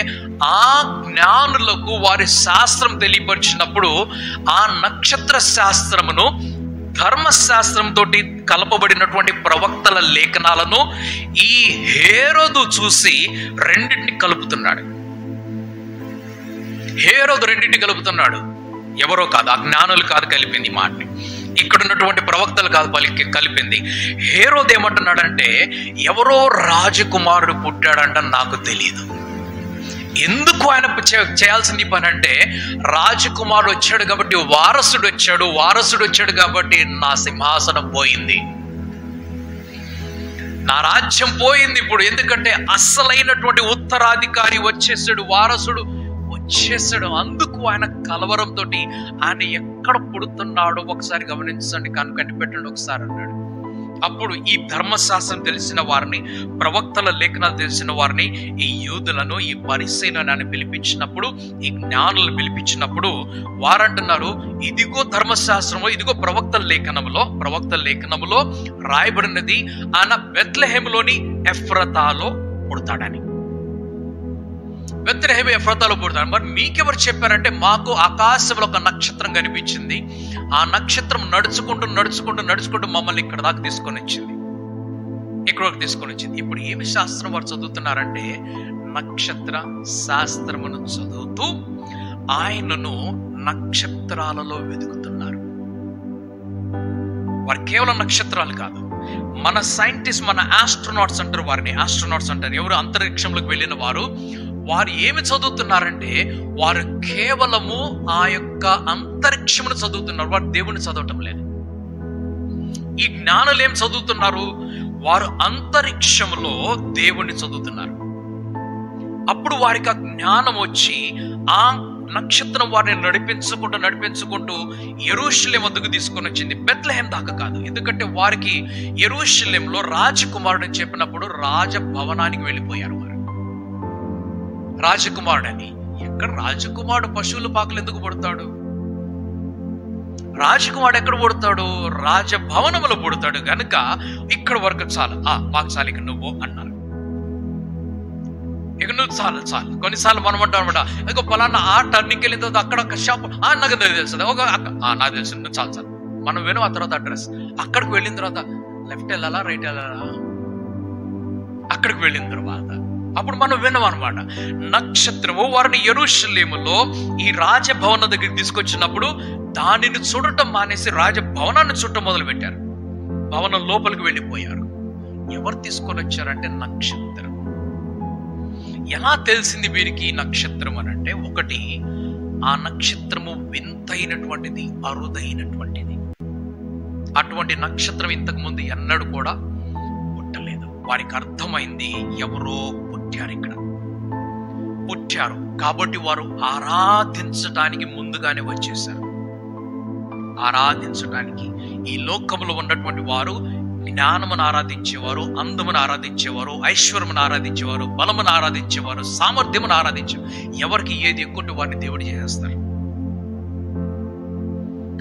ఆ జ్ఞానులకు వారి శాస్త్రం తెలియపరిచినప్పుడు ఆ నక్షత్ర శాస్త్రమును ధర్మశాస్త్రంతో కలపబడినటువంటి ప్రవక్తల లేఖనాలను ఈ హేరోదు చూసి రెండింటిని కలుపుతున్నాడు. ఎవరో కాదు, ఆ జ్ఞానులు కాదు కలిపింది ఈ మాటని. ఇక్కడ ఉన్నటువంటి ప్రవక్తలు కాదు కలిపింది. హేరోదు ఏమంటున్నాడంటే, ఎవరో రాజకుమారుడు పుట్టాడంట, నాకు తెలియదు. ఎందుకు ఆయన చేయాల్సింది పని అంటే, రాజకుమారుడు వచ్చాడు కాబట్టి వారసుడు వచ్చాడు కాబట్టి నా సింహాసనం పోయింది, నా రాజ్యం పోయింది ఇప్పుడు. ఎందుకంటే అసలైనటువంటి ఉత్తరాధికారి వచ్చేసాడు, వారసుడు వచ్చేసాడు. అందుకు ఆయన కలవరంతో ఆయన ఎక్కడ పుడుతున్నాడో ఒకసారి గమనించండి, కనుకంటి పెట్టండి ఒకసారి అన్నాడు. అప్పుడు ఈ ధర్మశాస్త్రం తెలిసిన వారిని, ప్రవక్తల లేఖనాలు తెలిసిన వారిని, ఈ యూదులను, ఈ పరిసయ్యులను పిలిపించినప్పుడు, ఈ జ్ఞానులను పిలిపించినప్పుడు వారంటున్నారు, ఇదిగో ధర్మశాస్త్రము, ఇదిగో ప్రవక్తల లేఖనములో రాయబడినది, ఆయన బెత్లెహేములోని ఎఫ్రతాలో పుడతాడని. బెత్లెహేము ఎఫ్రతాలో పుడతాడు. మరి మీకెవరు చెప్పారంటే, మాకు ఆకాశంలో ఒక నక్షత్రం కనిపించింది, ఆ నక్షత్రం నడుచుకుంటూ మమ్మల్ని ఇక్కడ దాకా తీసుకొని వచ్చింది. ఇప్పుడు ఏమి శాస్త్రం వారు చదువుతున్నారంటే, నక్షత్ర శాస్త్రమును చదువుతూ ఆయనను నక్షత్రాలలో వెతుకుతున్నారు. వారు కేవలం నక్షత్రాలు కాదు, మన సైంటిస్ట్, మన ఆస్ట్రోనాట్స్ అంటారు, వారిని ఆస్ట్రోనాట్స్ అంటారు. ఎవరు అంతరిక్షంలోకి వెళ్ళిన వారు ఏమి చదువుతున్నారంటే, వారు కేవలము ఆ యొక్క అంతరిక్షమును చదువుతున్నారు, వారు దేవుని చదవటం లేదు. ఈ జ్ఞానులు ఏం చదువుతున్నారు? వారు అంతరిక్షములో దేవుణ్ణి చదువుతున్నారు. అప్పుడు వారికి ఆ జ్ఞానం వచ్చి ఆ నక్షత్రం వారిని నడిపించుకుంటూ యెరూషలేము వద్దకు తీసుకొని వచ్చింది, బెత్లెహేం దాకా కాదు. ఎందుకంటే వారికి యెరూషలేములో రాజకుమారుడు అని చెప్పినప్పుడు రాజభవనానికి వెళ్ళిపోయారు. వారు రాజకుమారుడు అని, ఎక్కడ రాజకుమారుడు పశువుల పాకలు ఎందుకు పుడతాడు? రాజకుమారుడు ఎక్కడ పుడతాడు? రాజభవనంలో పుడతాడు. కనుక ఇక్కడ వరకు చాలు, మాకు చాలు, ఇక నువ్వు అన్నారు. ఇక నువ్వు చాలు. కొన్నిసార్లు మనం అంటాం అనమాట, ఇక పలానా ఆ టర్నింగ్కి వెళ్ళిన తర్వాత అక్కడ ఒక షాప్, నాకు తెలుస్తుంది, నాకు తెలుసు, నువ్వు చాలు. మనం వినం. ఆ తర్వాత అడ్రస్, అక్కడికి వెళ్ళిన తర్వాత లెఫ్ట్ వెళ్ళాలా, రైట్ వెళ్ళాలా, అక్కడికి వెళ్ళిన తర్వాత అప్పుడు మనం విన్నాం అనమాట. నక్షత్రము వారిని యెరూషలేములో ఈ రాజభవనం దగ్గరికి తీసుకొచ్చినప్పుడు దానిని చూడటం మానేసి రాజభవనాన్ని చూడటం మొదలు పెట్టారు. భవనం లోపలికి వెళ్ళిపోయారు. ఎవరు తీసుకొని వచ్చారంటే నక్షత్రం. ఎలా తెలిసింది వీరికి నక్షత్రం అని అంటే, ఒకటి, ఆ నక్షత్రము వింతైనటువంటిది, అరుదైనటువంటిది. అటువంటి నక్షత్రం ఇంతకు ముందు ఎన్నడూ కూడా పుట్టలేదు. వారికి అర్థమైంది, ఎవరో పుట్టారు కాబట్టి వారు ఆరాధించడానికి ముందుగానే వచ్చేసారు. ఆరాధించడానికి ఈ లోకంలో ఉన్నటువంటి వారు జ్ఞానమును ఆరాధించేవారు, అందమును ఆరాధించేవారు, ఐశ్వర్యమును ఆరాధించేవారు, బలమును ఆరాధించేవారు, సామర్థ్యమును ఆరాధించేవారు. ఎవరికి ఏది ఎక్కువ వారిని దేవుడు చేసేస్తారు.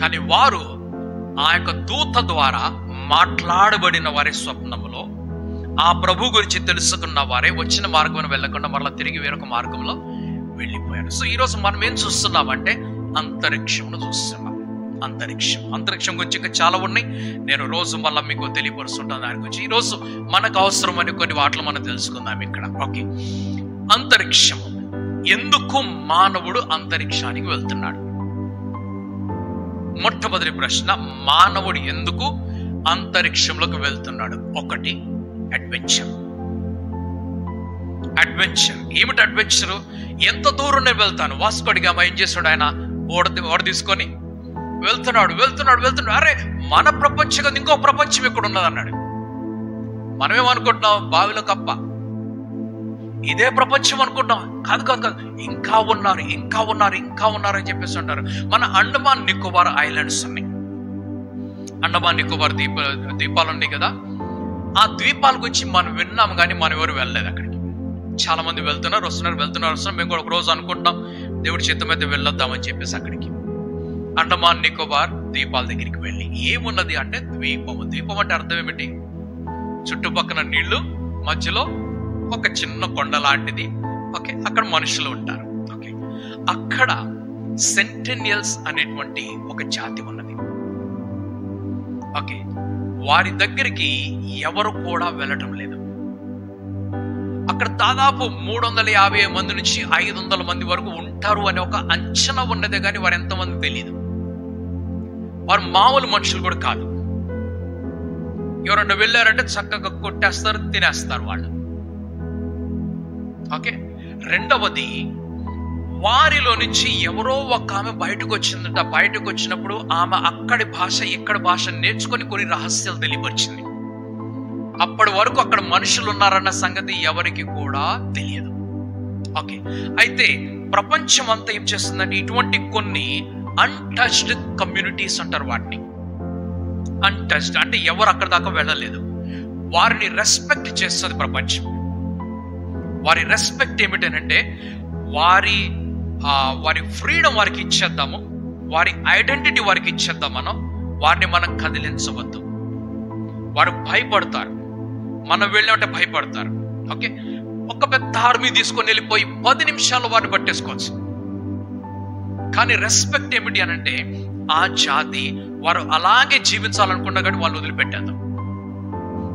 కానీ వారు ఆ యొక్క దూత ద్వారా మాట్లాడబడిన వారి స్వప్నములో ఆ ప్రభు గురించి తెలుసుకున్న వారే వచ్చిన మార్గం వెళ్ళకుండా మరలా తిరిగి వేరొక మార్గంలో వెళ్ళిపోయారు. సో ఈరోజు మనం ఏం చూస్తున్నామంటే, అంతరిక్షమును చూస్తున్నాం. అంతరిక్షం గురించి ఇంకా చాలా ఉన్నాయి. నేను రోజు మళ్ళీ మీకు తెలియపరుస్తుంటాను దాని గురించి. ఈరోజు మనకు అవసరమని కొన్ని వాటిలో మనం తెలుసుకుందాం ఇక్కడ. ఓకే, అంతరిక్షము. ఎందుకు మానవుడు అంతరిక్షానికి వెళ్తున్నాడు? మొట్టమొదటి ప్రశ్న, మానవుడు ఎందుకు అంతరిక్షంలోకి వెళ్తున్నాడు? ఒకటి, అడ్వెంచర్. ఏమిటి అడ్వెంచరు? ఎంత దూరం నేను వెళ్తాను? వాస్కోడిగా ఏం చేస్తాడు ఆయన? ఓడ తీసుకొని వెళ్తున్నాడు. అరే, మన ప్రపంచం కదా, ఇంకో ప్రపంచం ఎక్కడ ఉన్నది అన్నాడు. మనమేమనుకుంటున్నాం? బావిలో కప్ప, ఇదే ప్రపంచం అనుకుంటున్నాం. కాదు, ఇంకా ఉన్నారు అని చెప్పేసి అంటారు. మన అండమాన్ నికోబార్ ఐలాండ్స్ ఉన్నాయి. అండమాన్ నికోబార్ ద్వీపాలు ఉన్నాయి కదా, ఆ ద్వీపాల గురించి మనం విన్నాము, కానీ మనం ఎవరు వెళ్ళలేదు అక్కడికి. చాలా మంది వస్తున్నారు. మేము కూడా ఒక రోజు అనుకుంటాం, దేవుడి చిత్తం అయితే వెళ్ళొద్దామని చెప్పేసి అక్కడికి అండమాన్ నికోబార్ ద్వీపాల దగ్గరికి వెళ్ళి, ఏమున్నది అంటే ద్వీపం అంటే అర్థం ఏమిటి? చుట్టుపక్కల నీళ్లు, మధ్యలో ఒక చిన్న కొండ లాంటిది. ఓకే, అక్కడ మనుషులు ఉంటారు. ఓకే, అక్కడ సెంటెనియల్స్ అనేటువంటి ఒక జాతి ఉన్నది. ఓకే, వారి దగ్గరికి ఎవరు కూడా వెళ్ళటం లేదు. అక్కడ దాదాపు 350 మంది నుంచి 500 మంది వరకు ఉంటారు అనే ఒక అంచనా ఉన్నదే కానీ వారు ఎంతమంది తెలియదు. వారు మామూలు మనుషులు కూడా కాదు. ఎవరన్నా వెళ్ళారంటే చక్కగా కొట్టేస్తారు, తినేస్తారు వాళ్ళు. ఓకే. రెండవది, వారిలో నుంచి ఎవరో ఒక ఆమె బయటకు వచ్చిందంట. బయటకు వచ్చినప్పుడు ఆమె అక్కడి భాష ఇక్కడి భాష నేర్చుకొని కొన్ని రహస్యాలు తెలియపరిచింది. అప్పటి వరకు అక్కడ మనుషులు ఉన్నారన్న సంగతి ఎవరికి కూడా తెలియదు. ఓకే. అయితే ప్రపంచం అంతా ఏం చేస్తుందంటే ఇటువంటి కొన్ని అన్టచ్డ్ కమ్యూనిటీస్ అంటారు వాటిని. అన్టచ్డ్ అంటే ఎవరు అక్కడ దాకా వెళ్ళలేదు. వారిని రెస్పెక్ట్ చేస్తుంది ప్రపంచం. వారి రెస్పెక్ట్ ఏమిటంటే వారి ఫ్రీడమ్ వారికి ఇచ్చేద్దాము, వారి ఐడెంటిటీ వారికి ఇచ్చేద్దాం. వారిని మనం కదిలించవద్దు. వారు భయపడతారు, మనం వెళ్ళామంటే భయపడతారు. ఓకే. ఒక పెద్ద ఆర్మీ తీసుకొని వెళ్ళిపోయి 10 నిమిషాలు వారిని పట్టేసుకోవచ్చు. కానీ రెస్పెక్ట్ ఏమిటి అనంటే ఆ జాతి వారు అలాగే జీవించాలనుకున్నా కానీ వాళ్ళు వదిలిపెట్టేద్దాం,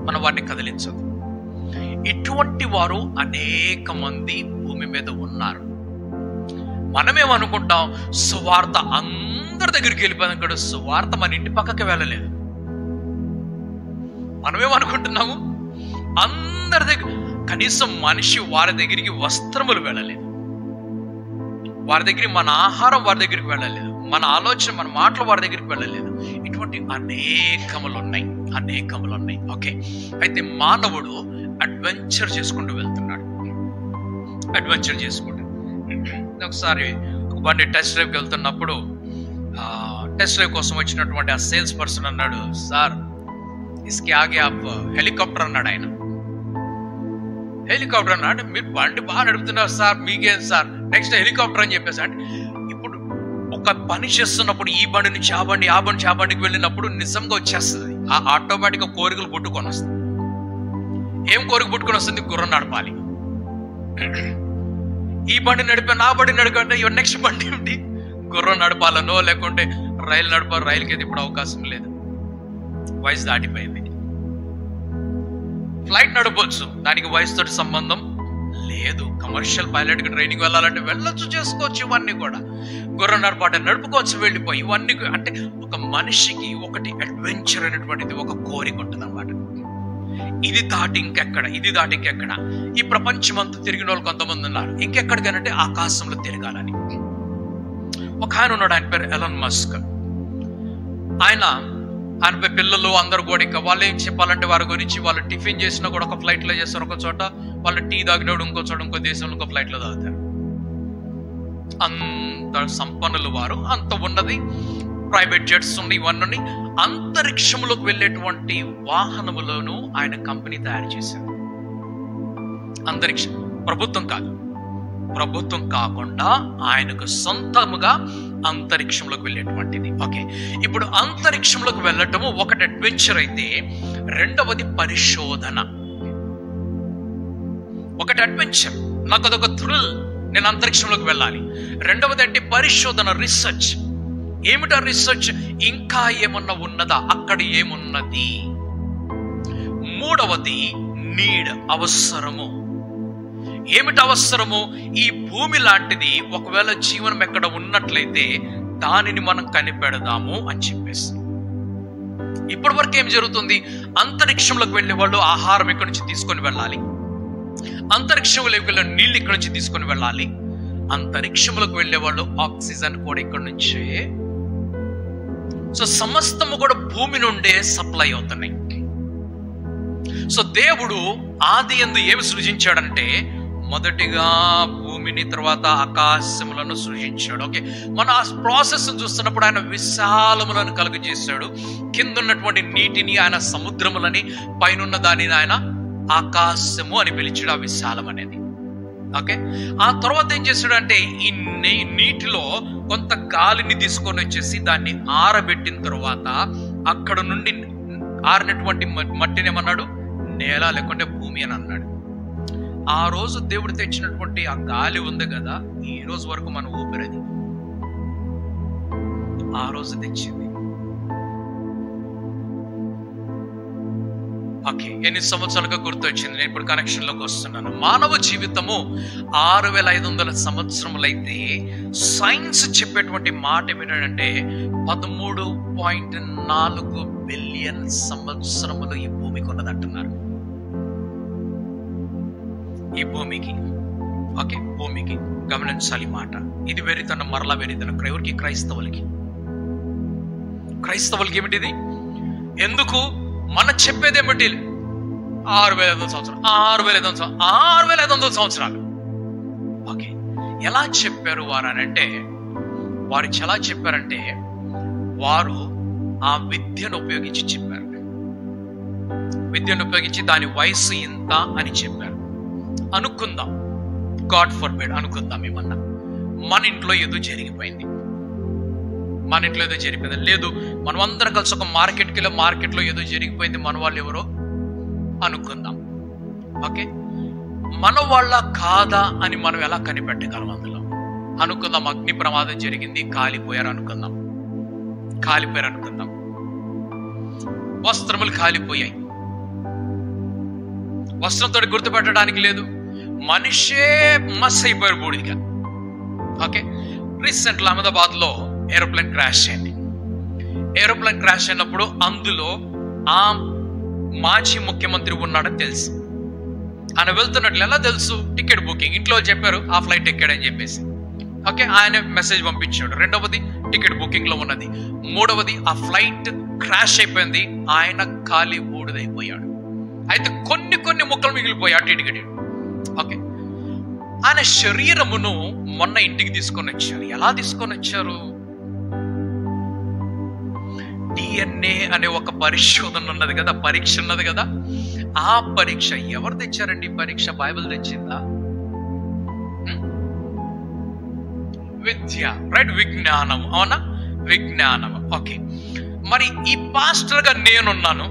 మనం వారిని కదిలించదు. ఇటువంటి వారు అనేక మంది భూమి మీద ఉన్నారు. మనమేమనుకుంటాం, సువార్త అందరి దగ్గరికి వెళ్ళిపోయాం కదా, సువార్త మన ఇంటి పక్కకి వెళ్ళలేదు. మనమేమనుకుంటున్నాము, అందరి దగ్గర కనీసం మనిషి వారి దగ్గరికి వస్త్రములు వెళ్ళలేదు, వారి దగ్గరికి మన ఆహారం వారి దగ్గరికి వెళ్ళలేదు, మన ఆలోచన మన మాటలు వారి దగ్గరికి వెళ్ళలేదు. ఇటువంటి అనేకములు ఉన్నాయి. ఓకే. అయితే మానవుడు అడ్వెంచర్ చేసుకుంటూ వెళ్తున్నాడు. ఒకసారి ఒక బండి టెస్ట్ డ్రైవ్కి వెళ్తున్నప్పుడు టెస్ట్ డ్రైవ్ కోసం వచ్చినటువంటి ఆ సేల్స్ పర్సన్ అన్నాడు, సార్ ఇస్కి ఆగే ఆప్ హెలికాప్టర్ అన్నాడు. ఆయన హెలికాప్టర్ అన్నాడు. మీరు బండి బాగా నడుపుతున్నారు సార్, మీకేం సార్, నెక్స్ట్ హెలికాప్టర్ అని చెప్పేసి. అంటే ఇప్పుడు ఒక పని చేస్తున్నప్పుడు ఈ బండి నుంచి ఆ బండి, ఆ బండి నుంచి ఆ బండికి వెళ్ళినప్పుడు నిజంగా వచ్చేస్తుంది, ఆ ఆటోమేటిక్గా కోరికలు పుట్టుకొని వస్తుంది. ఏం కోరిక పుట్టుకొని వస్తుంది? గుర్రం నడపాలి. ఈ బండి నడిపా నా బండి నడిపంటే నెక్స్ట్ బండి ఏమిటి? గుర్రం నడపాలనో లేకుంటే రైలు నడపాలి. రైలుకి అయితే ఇప్పుడు అవకాశం లేదు, వయసు దాటిపోయింది. ఫ్లైట్ నడపవచ్చు, దానికి వయసుతో సంబంధం లేదు. కమర్షియల్ పైలట్ కి ట్రైనింగ్ వెళ్ళాలంటే వెళ్ళొచ్చు, చేసుకోవచ్చు. ఇవన్నీ కూడా గుర్రం నడపాలి, నడుపుకోవచ్చు, వెళ్ళిపోయి. ఇవన్నీ అంటే ఒక మనిషికి ఒకటి అడ్వెంచర్ అనేటువంటిది ఒక కోరిక ఉంటుంది అన్నమాట. ఇది దాటి ఇంకెక్కడ ఈ ప్రపంచం అంతా తిరిగిన వాళ్ళు కొంతమంది ఉన్నారు. ఇంకెక్కడికనంటే ఆకాశంలో తిరగాలని. ఒక ఆయన ఉన్నాడు, ఆయన పేరు ఎలాన్ మస్క్. ఆయనపై పిల్లలు అందరు కూడా ఇంకా వాళ్ళు ఏం చెప్పాలంటే వారి గురించి, వాళ్ళు టిఫిన్ చేసినా కూడా ఒక ఫ్లైట్ లో చేస్తారు ఒక చోట, వాళ్ళు టీ తాగినప్పుడు ఇంకో చోట, ఇంకో దేశంలో ఇంకో ఫ్లైట్ లో తాగుతారు. అంత సంపన్నులు వారు, అంత ఉన్నది. ప్రైవేట్ జెట్స్ ఉన్నాయి, ఇవన్నీ. అంతరిక్షంలోకి వెళ్ళేటువంటి వాహనములను ఆయన కంపెనీ తయారు చేశారు. అంతరిక్షం, ప్రభుత్వం కాకుండా ఆయనకు సొంతముగా అంతరిక్షంలోకి వెళ్ళేటువంటిది. ఓకే. ఇప్పుడు అంతరిక్షంలోకి వెళ్ళటము ఒకటి అడ్వెంచర్ అయితే, రెండవది పరిశోధన. ఒకటి అడ్వెంచర్, నాకు అదొక థ్రిల్, నేను అంతరిక్షంలోకి వెళ్ళాలి. రెండవది అంటే పరిశోధన, రీసెర్చ్. ఏమిటా రీసెర్చ్? ఇంకా ఏమన్నా ఉన్నదా, అక్కడ ఏమున్నది. మూడవది నీడ్, అవసరము. ఏమిటి అవసరము? ఈ భూమి లాంటిది ఒకవేళ జీవనం ఎక్కడ ఉన్నట్లయితే దానిని మనం కనిపెడదాము అని చెప్పేసి. ఇప్పటి వరకు ఏం జరుగుతుంది? అంతరిక్షంలోకి వెళ్ళే వాళ్ళు ఆహారం ఇక్కడి నుంచి తీసుకొని వెళ్ళాలి, అంతరిక్షంలోకి వెళ్ళే నీళ్ళు ఇక్కడి నుంచి తీసుకొని వెళ్ళాలి, అంతరిక్షంలోకి వెళ్ళే వాళ్ళు ఆక్సిజన్ కూడా ఇక్కడి నుంచే. సో సమస్తము కూడా భూమి నుండే సప్లై అవుతున్నాయి. సో దేవుడు ఆది యందు ఏమి సృజించాడంటే, మొదటిగా భూమిని, తర్వాత ఆకాశములను సృజించాడు. ఓకే. మన ఆ ప్రాసెస్ చూస్తున్నప్పుడు ఆయన విశాలములను కలుగజేశాడు. కింద ఉన్నటువంటి నీటిని ఆయన సముద్రములని, పైన దానిని ఆయన ఆకాశము అని పిలిచాడు, ఆ విశాలం అనేది. ఓకే. ఆ తర్వాత ఏం చేశాడు అంటే, ఈ నీటిలో కొంత గాలిని తీసుకొని వచ్చేసి దాన్ని ఆరబెట్టిన తర్వాత అక్కడ నుండి ఆరినటువంటి మట్టిని ఏమన్నాడు? నేల, లేకుంటే భూమి అని అన్నాడు. ఆ రోజు దేవుడు తెచ్చినటువంటి ఆ గాలి ఉంది కదా, ఈ రోజు వరకు మన ఊపిరిది ఆ రోజు తెచ్చింది. ఓకే, ఎన్ని సంవత్సరాలుగా గుర్తొచ్చింది, నేను ఇప్పుడు కనెక్షన్లోకి వస్తున్నాను. మానవ జీవితము 6500 సంవత్సరములైతే సైన్స్ చెప్పేటువంటి మాట ఏమిటంటే 13.4 బిలియన్ సంవత్సరములు ఈ భూమికి ఉన్నదంటున్నారు. ఈ భూమికి, ఓకే, భూమికి గమనించాలి మాట. ఇది వెరితనం, మరలా వెరితనం. ఎవరికి? క్రైస్తవులకి. క్రైస్తవులకి ఏమిటిది? ఎందుకు మన చెప్పేది ఏమిటి? 6500 సంవత్సరాలు, 6500 సంవత్సరాలు. ఓకే, ఎలా చెప్పారు వారు అని అంటే, వారు ఎలా చెప్పారంటే, వారు ఆ విద్యను ఉపయోగించి చెప్పారు. విద్యను ఉపయోగించి దాని వయసు ఇంత అని చెప్పారు. అనుకుందాం, గాడ్ ఫర్బిడ్ అనుకుందాం, ఏమన్నా మన ఇంట్లో ఏదో జరిగిపోయింది, మన ఇంట్లో ఏదో జరిగిపోయింది, లేదు మనం అందరం కలిసి ఒక మార్కెట్కి వెళ్ళి మార్కెట్లో ఏదో జరిగిపోయింది, మన వాళ్ళు ఎవరో అనుకుందాం. ఓకే, మన వాళ్ళ కాదా అని మనం ఎలా కనిపెట్టగలం? అందులో అనుకుందాం, అగ్ని ప్రమాదం జరిగింది, కాలిపోయారు అనుకుందాం, వస్త్రములు కాలిపోయాయి, వస్త్రంతో గుర్తుపెట్టడానికి లేదు, మనిషే మస్ అయిపోయారు బూడిగా. ఓకే, రీసెంట్గా అహ్మదాబాద్లో ఏరోప్లేన్ క్రాష్ అయింది. ఏరోప్లేన్ క్రాష్ అయినప్పుడు అందులో ఆ మాజీ ముఖ్యమంత్రి ఉన్నాడని తెలుసు. ఆయన వెళ్తున్నట్లు ఎలా తెలుసు? టికెట్ బుకింగ్, ఇంట్లో చెప్పారు ఆ ఫ్లైట్ ఎక్కాడని చెప్పేసి. ఓకే, ఆయన మెసేజ్ పంపించాడు. రెండవది టికెట్ బుకింగ్ లో ఉన్నది. మూడవది ఆ ఫ్లైట్ క్రాష్ అయిపోయింది, ఆయన ఖాళీ బూడిదైపోయాడు. అయితే కొన్ని ముక్కలు మిగిలిపోయాయి అటు ఇటుకటి. ఓకే, ఆయన శరీరమును మొన్న ఇంటికి తీసుకొని వచ్చారు. ఎలా తీసుకొని వచ్చారు? DNA అనే ఒక పరిశోధన ఉన్నది కదా, పరీక్ష ఉన్నది కదా. ఆ పరీక్ష ఎవరు తెచ్చారండి? పరీక్ష బైబిల్ తెచ్చిందా? విద్య, రైట్, విజ్ఞానం, అవునా? విజ్ఞానం. ఓకే, మరి ఈ పాస్టర్ గా నేనున్నాను,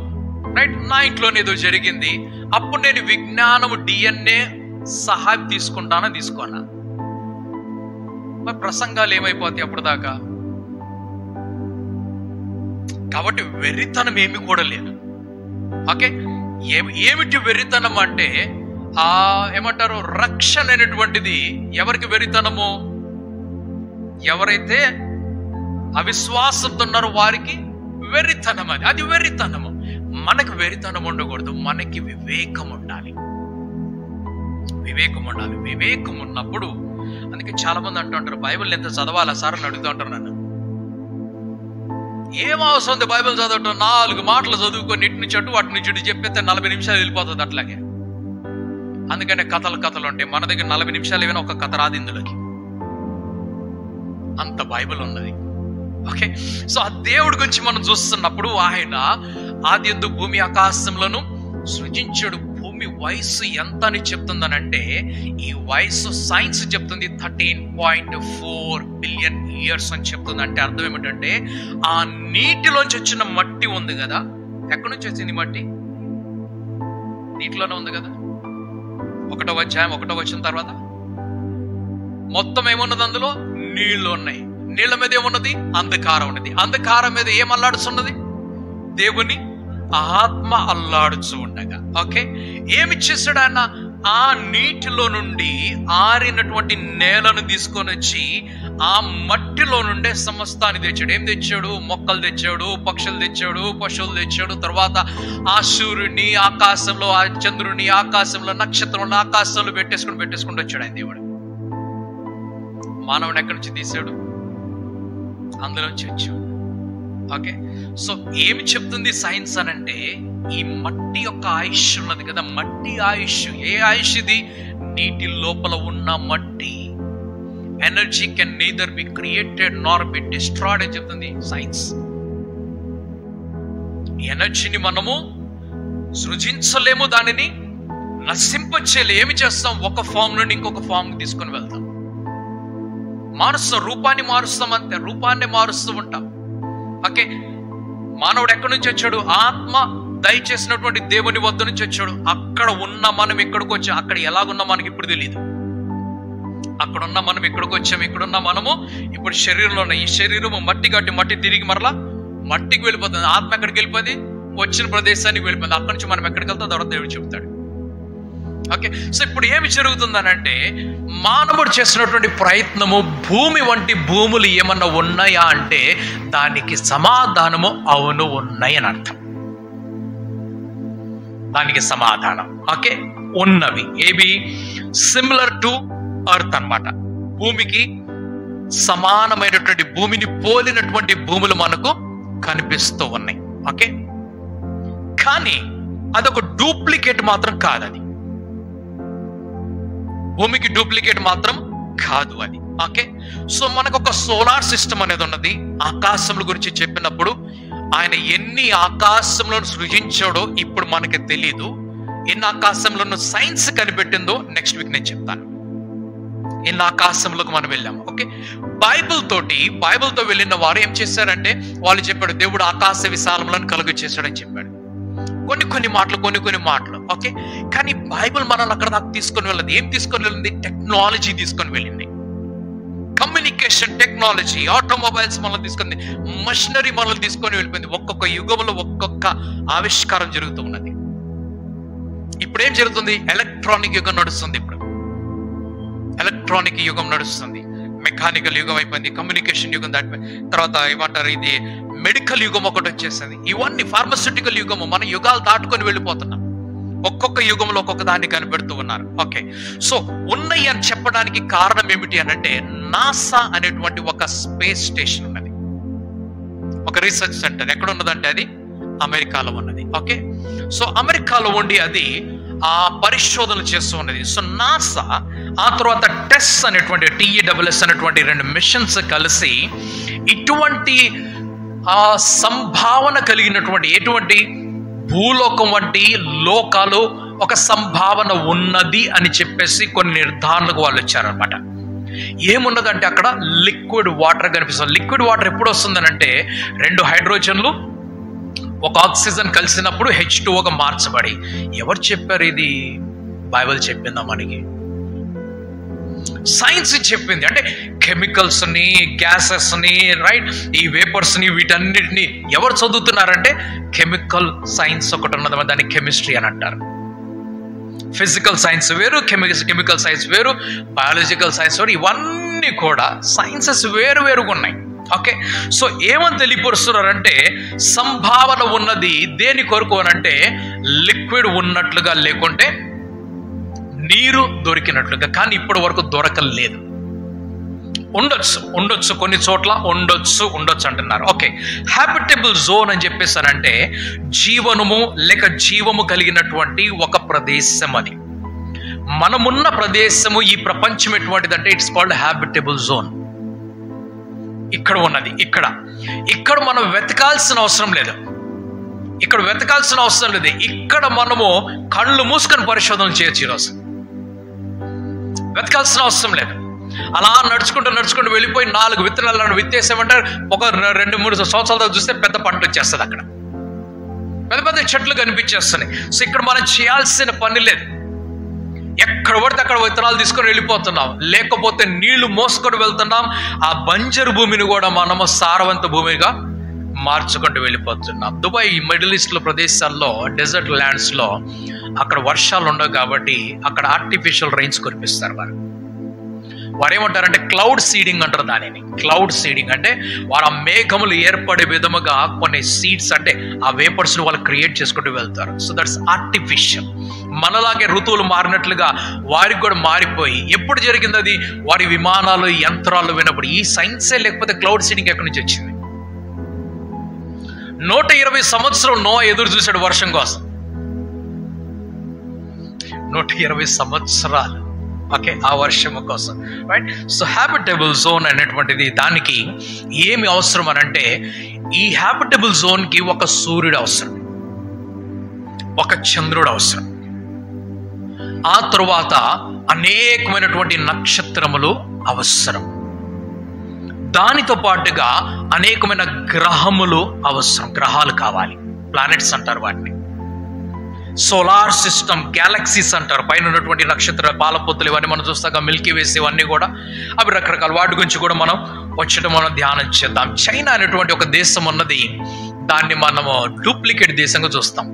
రైట్, నా ఇంట్లోనే ఏదో జరిగింది, అప్పుడు నేను విజ్ఞానము DNA సహాయం తీసుకోనా? మరి ప్రసంగాలు ఏమైపోతాయి అప్పుడు దాకా? కాబట్టి వెర్రితనం ఏమి కూడా లేదు. ఓకే, ఏమిటి వెర్రితనం అంటే ఏమంటారు? రక్షణ అనేటువంటిది ఎవరికి వెర్రితనము? ఎవరైతే అవిశ్వాసంతో ఉన్నారో వారికి వెర్రితనం. అది వెర్రితనము. మనకు వెర్రితనం ఉండకూడదు, మనకి వివేకం ఉండాలి. వివేకం ఉన్నప్పుడు, అందుకే చాలా మంది అంటుంటారు బైబిల్ ఎంత చదవాలా సార్ అని అడుగుతూ ఉంటారు నన్ను. ఏం అవసరం ఉంది బైబిల్ చదవటం? 4 మాటలు చదువుకొని ఇటు నుంచి అటు అటు నుంచి ఇటు చెప్పేస్తే 40 నిమిషాలు వెళ్ళిపోతుంది అట్లాగే. అందుకనే కథలు ఉంటాయి. మన దగ్గర 40 నిమిషాలు ఏమైనా ఒక కథ రాదు ఇందులోకి, అంత బైబిల్ ఉన్నది. ఓకే, సో ఆ దేవుడి గురించి మనం చూస్తున్నప్పుడు ఆయన ఆదియందు భూమి ఆకాశములను సృజించాడు. భూమి వయసు ఎంత అని చెప్తుందనంటే, ఈ వయసు సైన్స్ చెప్తుంది 13.4 బిలియన్ ఇయర్స్ అని చెప్తుంది. అంటే అర్థం ఏమిటంటే, ఆ నీటిలోంచి వచ్చిన మట్టి ఉంది కదా, ఎక్కడి నుంచి వచ్చింది మట్టి? నీటిలోనే ఉంది కదా. 1వ అధ్యాయం 1వ వచ్చిన తర్వాత మొత్తం ఏమున్నది? అందులో నీళ్లు ఉన్నాయి. నీళ్ల మీద ఏమున్నది? అంధకారం ఉన్నది. అంధకారం మీద ఏం అల్లాడుచున్నది? దేవుని ఆత్మ అల్లాడుచు ఉండగా. ఓకే, ఏమి చేశాడు ఆయన? ఆ నీటిలో నుండి ఆరినటువంటి నేలను తీసుకొని వచ్చి ఆ మట్టిలో నుండే సమస్తాన్ని తెచ్చాడు. ఏం తెచ్చాడు? మొక్కలు తెచ్చాడు, పక్షులు తెచ్చాడు, పశువులు తెచ్చాడు. తర్వాత ఆ సూర్యుడిని ఆకాశంలో, ఆ చంద్రుడిని ఆకాశంలో, నక్షత్రంలో ఆకాశంలో పెట్టేసుకుంటూ వచ్చాడు ఆయన దేవుడు. మానవుని ఎక్కడి నుంచి తీశాడు? అందులోంచి వచ్చాడు. ఓకే, సో ఏమి చెప్తుంది సైన్స్ అనంటే, ఈ మట్టి యొక్క ఆయుష్ ఉన్నది కదా, మట్టి ఆయుష్. ఏ ఆయుష్ ఇది? నీటి లోపల ఉన్న మట్టి. Energy can neither be created nor be destroyed అని చెప్తుంది సైన్స్. ఎనర్జీని మనము సృజించలేము, దానిని నశింపచేయలేము. ఏమి చేస్తాం? ఒక ఫామ్ నుండి ఇంకొక ఫామ్ తీసుకొని వెళ్తాం, మారుస్తాం, రూపాన్ని మారుస్తాం, అంతే, రూపాన్ని మారుస్తూ ఉంటాం. ఓకే, మానవుడు ఎక్కడి నుంచి వచ్చాడు? ఆత్మ దయచేసినటువంటి దేవుని వద్ద నుంచి వచ్చాడు. అక్కడ ఉన్న మనం ఇక్కడికి వచ్చాం. అక్కడ ఎలాగున్నా మనకి ఇప్పుడు తెలియదు. అక్కడున్న మనం ఇక్కడికి వచ్చాము. ఇక్కడున్న మనము ఇప్పుడు శరీరంలో ఉన్న ఈ శరీరము మట్టి కట్టి మట్టి తిరిగి మరలా మట్టికి వెళ్ళిపోతుంది. ఆత్మ ఎక్కడికి వెళ్ళిపోయింది? వచ్చిన ప్రదేశానికి వెళ్ళిపోయింది. అక్కడి నుంచి మనం ఎక్కడికి వెళ్తాం తర్వాత దేవుడు చెప్తాడు. ఓకే, సో ఇప్పుడు ఏమి జరుగుతుందనంటే మానవుడు చేసినటువంటి ప్రయత్నము భూమి వంటి భూములు ఏమన్నా ఉన్నాయా అంటే దానికి సమాధానము అవును ఉన్నాయి అని అర్థం. దానికి సమాధానం ఓకే ఉన్నవి. ఏవి? సిమిలర్ టు ఎర్త్ అన్నమాట. భూమికి సమానమైనటువంటి, భూమిని పోలినటువంటి భూములు మనకు కనిపిస్తూ ఉన్నాయి. ఓకే, కానీ అదొక డూప్లికేట్ మాత్రం కాదు. అది భూమికి డూప్లికేట్ మాత్రం కాదు అది. ఓకే, సో మనకు ఒక సోలార్ సిస్టమ్ అనేది ఉన్నది. ఆకాశముల గురించి చెప్పినప్పుడు ఆయన ఎన్ని ఆకాశంలో సృజించాడో ఇప్పుడు మనకి తెలీదు. ఎన్ని ఆకాశంలో సైన్స్ కనిపెట్టిందో నెక్స్ట్ వీక్ నేను చెప్తాను. ఎన్ని ఆకాశంలోకి మనం వెళ్ళాము. ఓకే, బైబిల్తో వెళ్ళిన వారు ఏం చేశారంటే వాళ్ళు చెప్పాడు దేవుడు ఆకాశ విశాలములను కలుగు చేశాడని చెప్పాడు. కొన్ని మాటలు. ఓకే, కానీ బైబిల్ మనల్ని అక్కడ దాకా తీసుకొని వెళ్ళదు. ఏం తీసుకొని వెళ్ళింది? టెక్నాలజీ తీసుకొని వెళ్ళింది. కమ్యూనికేషన్ టెక్నాలజీ, ఆటోమొబైల్స్ మనల్ని తీసుకుంది, మషినరీ మనల్ని తీసుకొని వెళ్ళిపోయింది. ఒక్కొక్క యుగంలో ఒక్కొక్క ఆవిష్కారం జరుగుతూ ఉన్నది. ఇప్పుడు ఏం జరుగుతుంది? ఎలక్ట్రానిక్ యుగం నడుస్తుంది. ఇప్పుడు ఎలక్ట్రానిక్ యుగం నడుస్తుంది. మెకానికల్ యుగం అయిపోయింది, కమ్యూనికేషన్ యుగం దాటిపోయింది. తర్వాత ఏమంటారు, ఇది మెడికల్ యుగం ఒకటి వచ్చేసింది. ఇవన్నీ ఫార్మస్యూటికల్ యుగము. మన యుగాలు దాటుకొని వెళ్ళిపోతున్నాం. ఒక్కొక్క యుగంలో ఒక్కొక్క దాన్ని కనిపెడుతూ ఉన్నారు. ఓకే, సో ఉన్నాయి అని చెప్పడానికి కారణం ఏమిటి అని అంటే నాసా అనేటువంటి ఒక స్పేస్ స్టేషన్ ఉన్నది, ఒక రీసెర్చ్ సెంటర్. ఎక్కడ ఉన్నదంటే అది అమెరికాలో ఉన్నది. ఓకే, సో అమెరికాలో ఉండి అది ఆ పరిశోధనలు చేస్తూ ఉన్నది. సో నాసా ఆ తర్వాత టెస్ అనేటువంటి TESS అనేటువంటి 2 మిషన్స్ కలిసి ఇటువంటి సంభావన కలిగినటువంటి ఎటువంటి భూలోకం వంటి లోకాలు ఒక సంభావన ఉన్నది అని చెప్పేసి కొన్ని నిర్ధారణకు వాళ్ళు వచ్చారనమాట. ఏమున్నదంటే అక్కడ లిక్విడ్ వాటర్ కనిపిస్తుంది. లిక్విడ్ వాటర్ ఎప్పుడు వస్తుందనంటే 2 హైడ్రోజన్లు ఒక ఆక్సిజన్ కలిసినప్పుడు H2Oగా మార్చబడి. ఎవరు చెప్పారు ఇది? బైబిల్ చెప్పిందా మనకి? సైన్స్ చెప్పింది. అంటే కెమికల్స్ ని, గ్యాసెస్ ని, రైట్, ఈ వేపర్స్ ని, వీటన్నిటిని ఎవరు చదువుతున్నారంటే కెమికల్ సైన్స్ ఒకటి ఉన్నది, దాన్ని కెమిస్ట్రీ అని అంటారు. ఫిజికల్ సైన్స్ వేరు, కెమికల్ సైన్స్ వేరు, బయాలజికల్ సైన్స్ వేరు. ఇవన్నీ కూడా సైన్సెస్ వేరుగా ఉన్నాయి. ఓకే, సో ఏమని తెలియపరుస్తున్నారంటే సంభావన ఉన్నది దేని కొరకు అనంటే లిక్విడ్ ఉన్నట్లుగా, లేకుంటే నీరు దొరికినట్లుగా. కానీ ఇప్పటి వరకు దొరకలేదు. ఉండొచ్చు కొన్ని చోట్ల ఉండొచ్చు అంటున్నారు. ఓకే, హ్యాబిటబుల్ జోన్ అని చెప్పేసానంటే జీవనము లేక జీవము కలిగినటువంటి ఒక ప్రదేశం. అది మనమున్న ప్రదేశము, ఈ ప్రపంచం ఎటువంటిదంటే ఇట్స్ కాల్డ్ హ్యాబిటబుల్ జోన్. ఇక్కడ ఉన్నది. ఇక్కడ మనం వెతకాల్సిన అవసరం లేదు. ఇక్కడ మనము కళ్ళు మూసుకొని పరిశోధన చేయొచ్చు. ఈరోజు వెతకాల్సిన అవసరం లేదు. అలా నడుచుకుంటూ వెళ్ళిపోయి 4 విత్తనాలను విత్తేసామంటే ఒక 2-3 సంవత్సరాల చూస్తే పెద్ద పంట వచ్చేస్తుంది. అక్కడ పెద్ద చెట్లు కనిపించేస్తున్నాయి. సో ఇక్కడ మనం చేయాల్సిన పని లేదు. ఎక్కడ పడితే అక్కడ విత్తనాలు తీసుకొని వెళ్ళిపోతున్నాం, లేకపోతే నీళ్లు మోసుకొని వెళ్తున్నాం. ఆ బంజరు భూమిని కూడా మనము సారవంత భూమిగా మార్చుకుంటూ వెళ్ళిపోతున్నాం. దుబాయ్, మిడిల్ ఈస్ట్ లో ప్రదేశాల్లో, డెజర్ట్ ల్యాండ్స్ లో అక్కడ వర్షాలు ఉండవు కాబట్టి అక్కడ ఆర్టిఫిషియల్ రైన్స్ కురిపిస్తారు. వారు ఏమంటారంటే క్లౌడ్ సీడింగ్ అంటారు దానిని. క్లౌడ్ సీడింగ్ అంటే వారు ఆ మేఘములు ఏర్పడే విధముగా కొన్ని సీడ్స్, అంటే ఆ వేపర్స్ వాళ్ళు క్రియేట్ చేసుకుంటూ వెళ్తారు. So that's artificial. మనలాగే ఋతువులు మారినట్లుగా వారికి కూడా మారిపోయి. ఎప్పుడు జరిగింది అది? వారి విమానాలు, యంత్రాలు వినప్పుడు. ఈ సైన్సే లేకపోతే క్లౌడ్ సీడింగ్ ఎక్కడి నుంచి వచ్చింది? 120 సంవత్సరం నోవా ఎదురు చూశాడు వర్షం కోసం. 120 సంవత్సరాలు. ఓకే, ఆ వర్షము కోసం, రైట్. సో హ్యాబిటబుల్ జోన్ అనేటువంటిది, దానికి ఏమి అవసరం అని అంటే ఈ హ్యాబిటబుల్ జోన్కి ఒక సూర్యుడు అవసరం, ఒక చంద్రుడు అవసరం, ఆ తరువాత అనేకమైనటువంటి నక్షత్రములు అవసరం, దానితో పాటుగా అనేకమైన గ్రహములు అవసరం. గ్రహాలు కావాలి, ప్లానెట్స్ అంటారు వాటిని. సోలార్ సిస్టమ్, గ్యాలక్సీస్ అంటారు. పైన ఉన్నటువంటి నక్షత్ర పాలపొత్తులు ఇవన్నీ మనం చూస్తాక, మిల్కీ వేస్ ఇవన్నీ కూడా అవి రకరకాల. వాటి గురించి కూడా మనం ధ్యానం చేద్దాం. చైనా అనేటువంటి ఒక దేశం ఉన్నది. దాన్ని మనము డూప్లికేట్ దేశంగా చూస్తాం.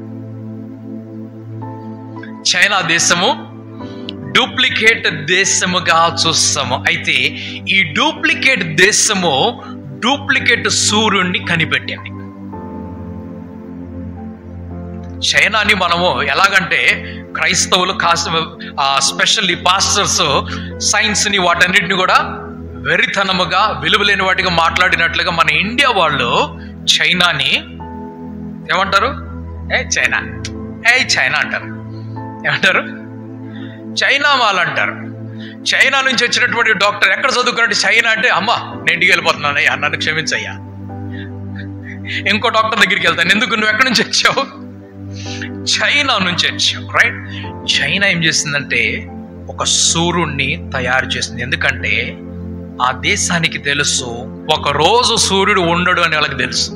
చైనా దేశము డూప్లికేట్ దేశముగా చూస్తాము. అయితే ఈ డూప్లికేట్ దేశము డూప్లికేట్ సూర్యుడిని కనిపెట్టింది. చైనాని మనము ఎలాగంటే క్రైస్తవులు స్పెషల్లీ పాస్టర్స్ సైన్స్ని వాటన్నిటిని కూడా వెరితనముగా విలువలేని వాటిగా మాట్లాడినట్లుగా మన ఇండియా వాళ్ళు చైనాని ఏమంటారు? చైనా అంటారు. ఏమంటారు? చైనా వాళ్ళు అంటారు. చైనా నుంచి వచ్చినటువంటి డాక్టర్ ఎక్కడ చదువుకున్నట్టు చైనా అంటే, అమ్మా నేను ఇంటికి వెళ్ళిపోతున్నానయ్యా, నన్ను క్షమించయ్యా. ఇంకో డాక్టర్ దగ్గరికి వెళ్తాను. ఎందుకు? నువ్వు ఎక్కడి నుంచి వచ్చావు? చైనా నుంచి వచ్చావు, రైట్? చైనా ఏం చేసిందంటే ఒక సూర్యుడిని తయారు చేసింది. ఎందుకంటే ఆ దేశానికి తెలుసు ఒక రోజు సూర్యుడు ఉండడు అని వాళ్ళకి తెలుసు.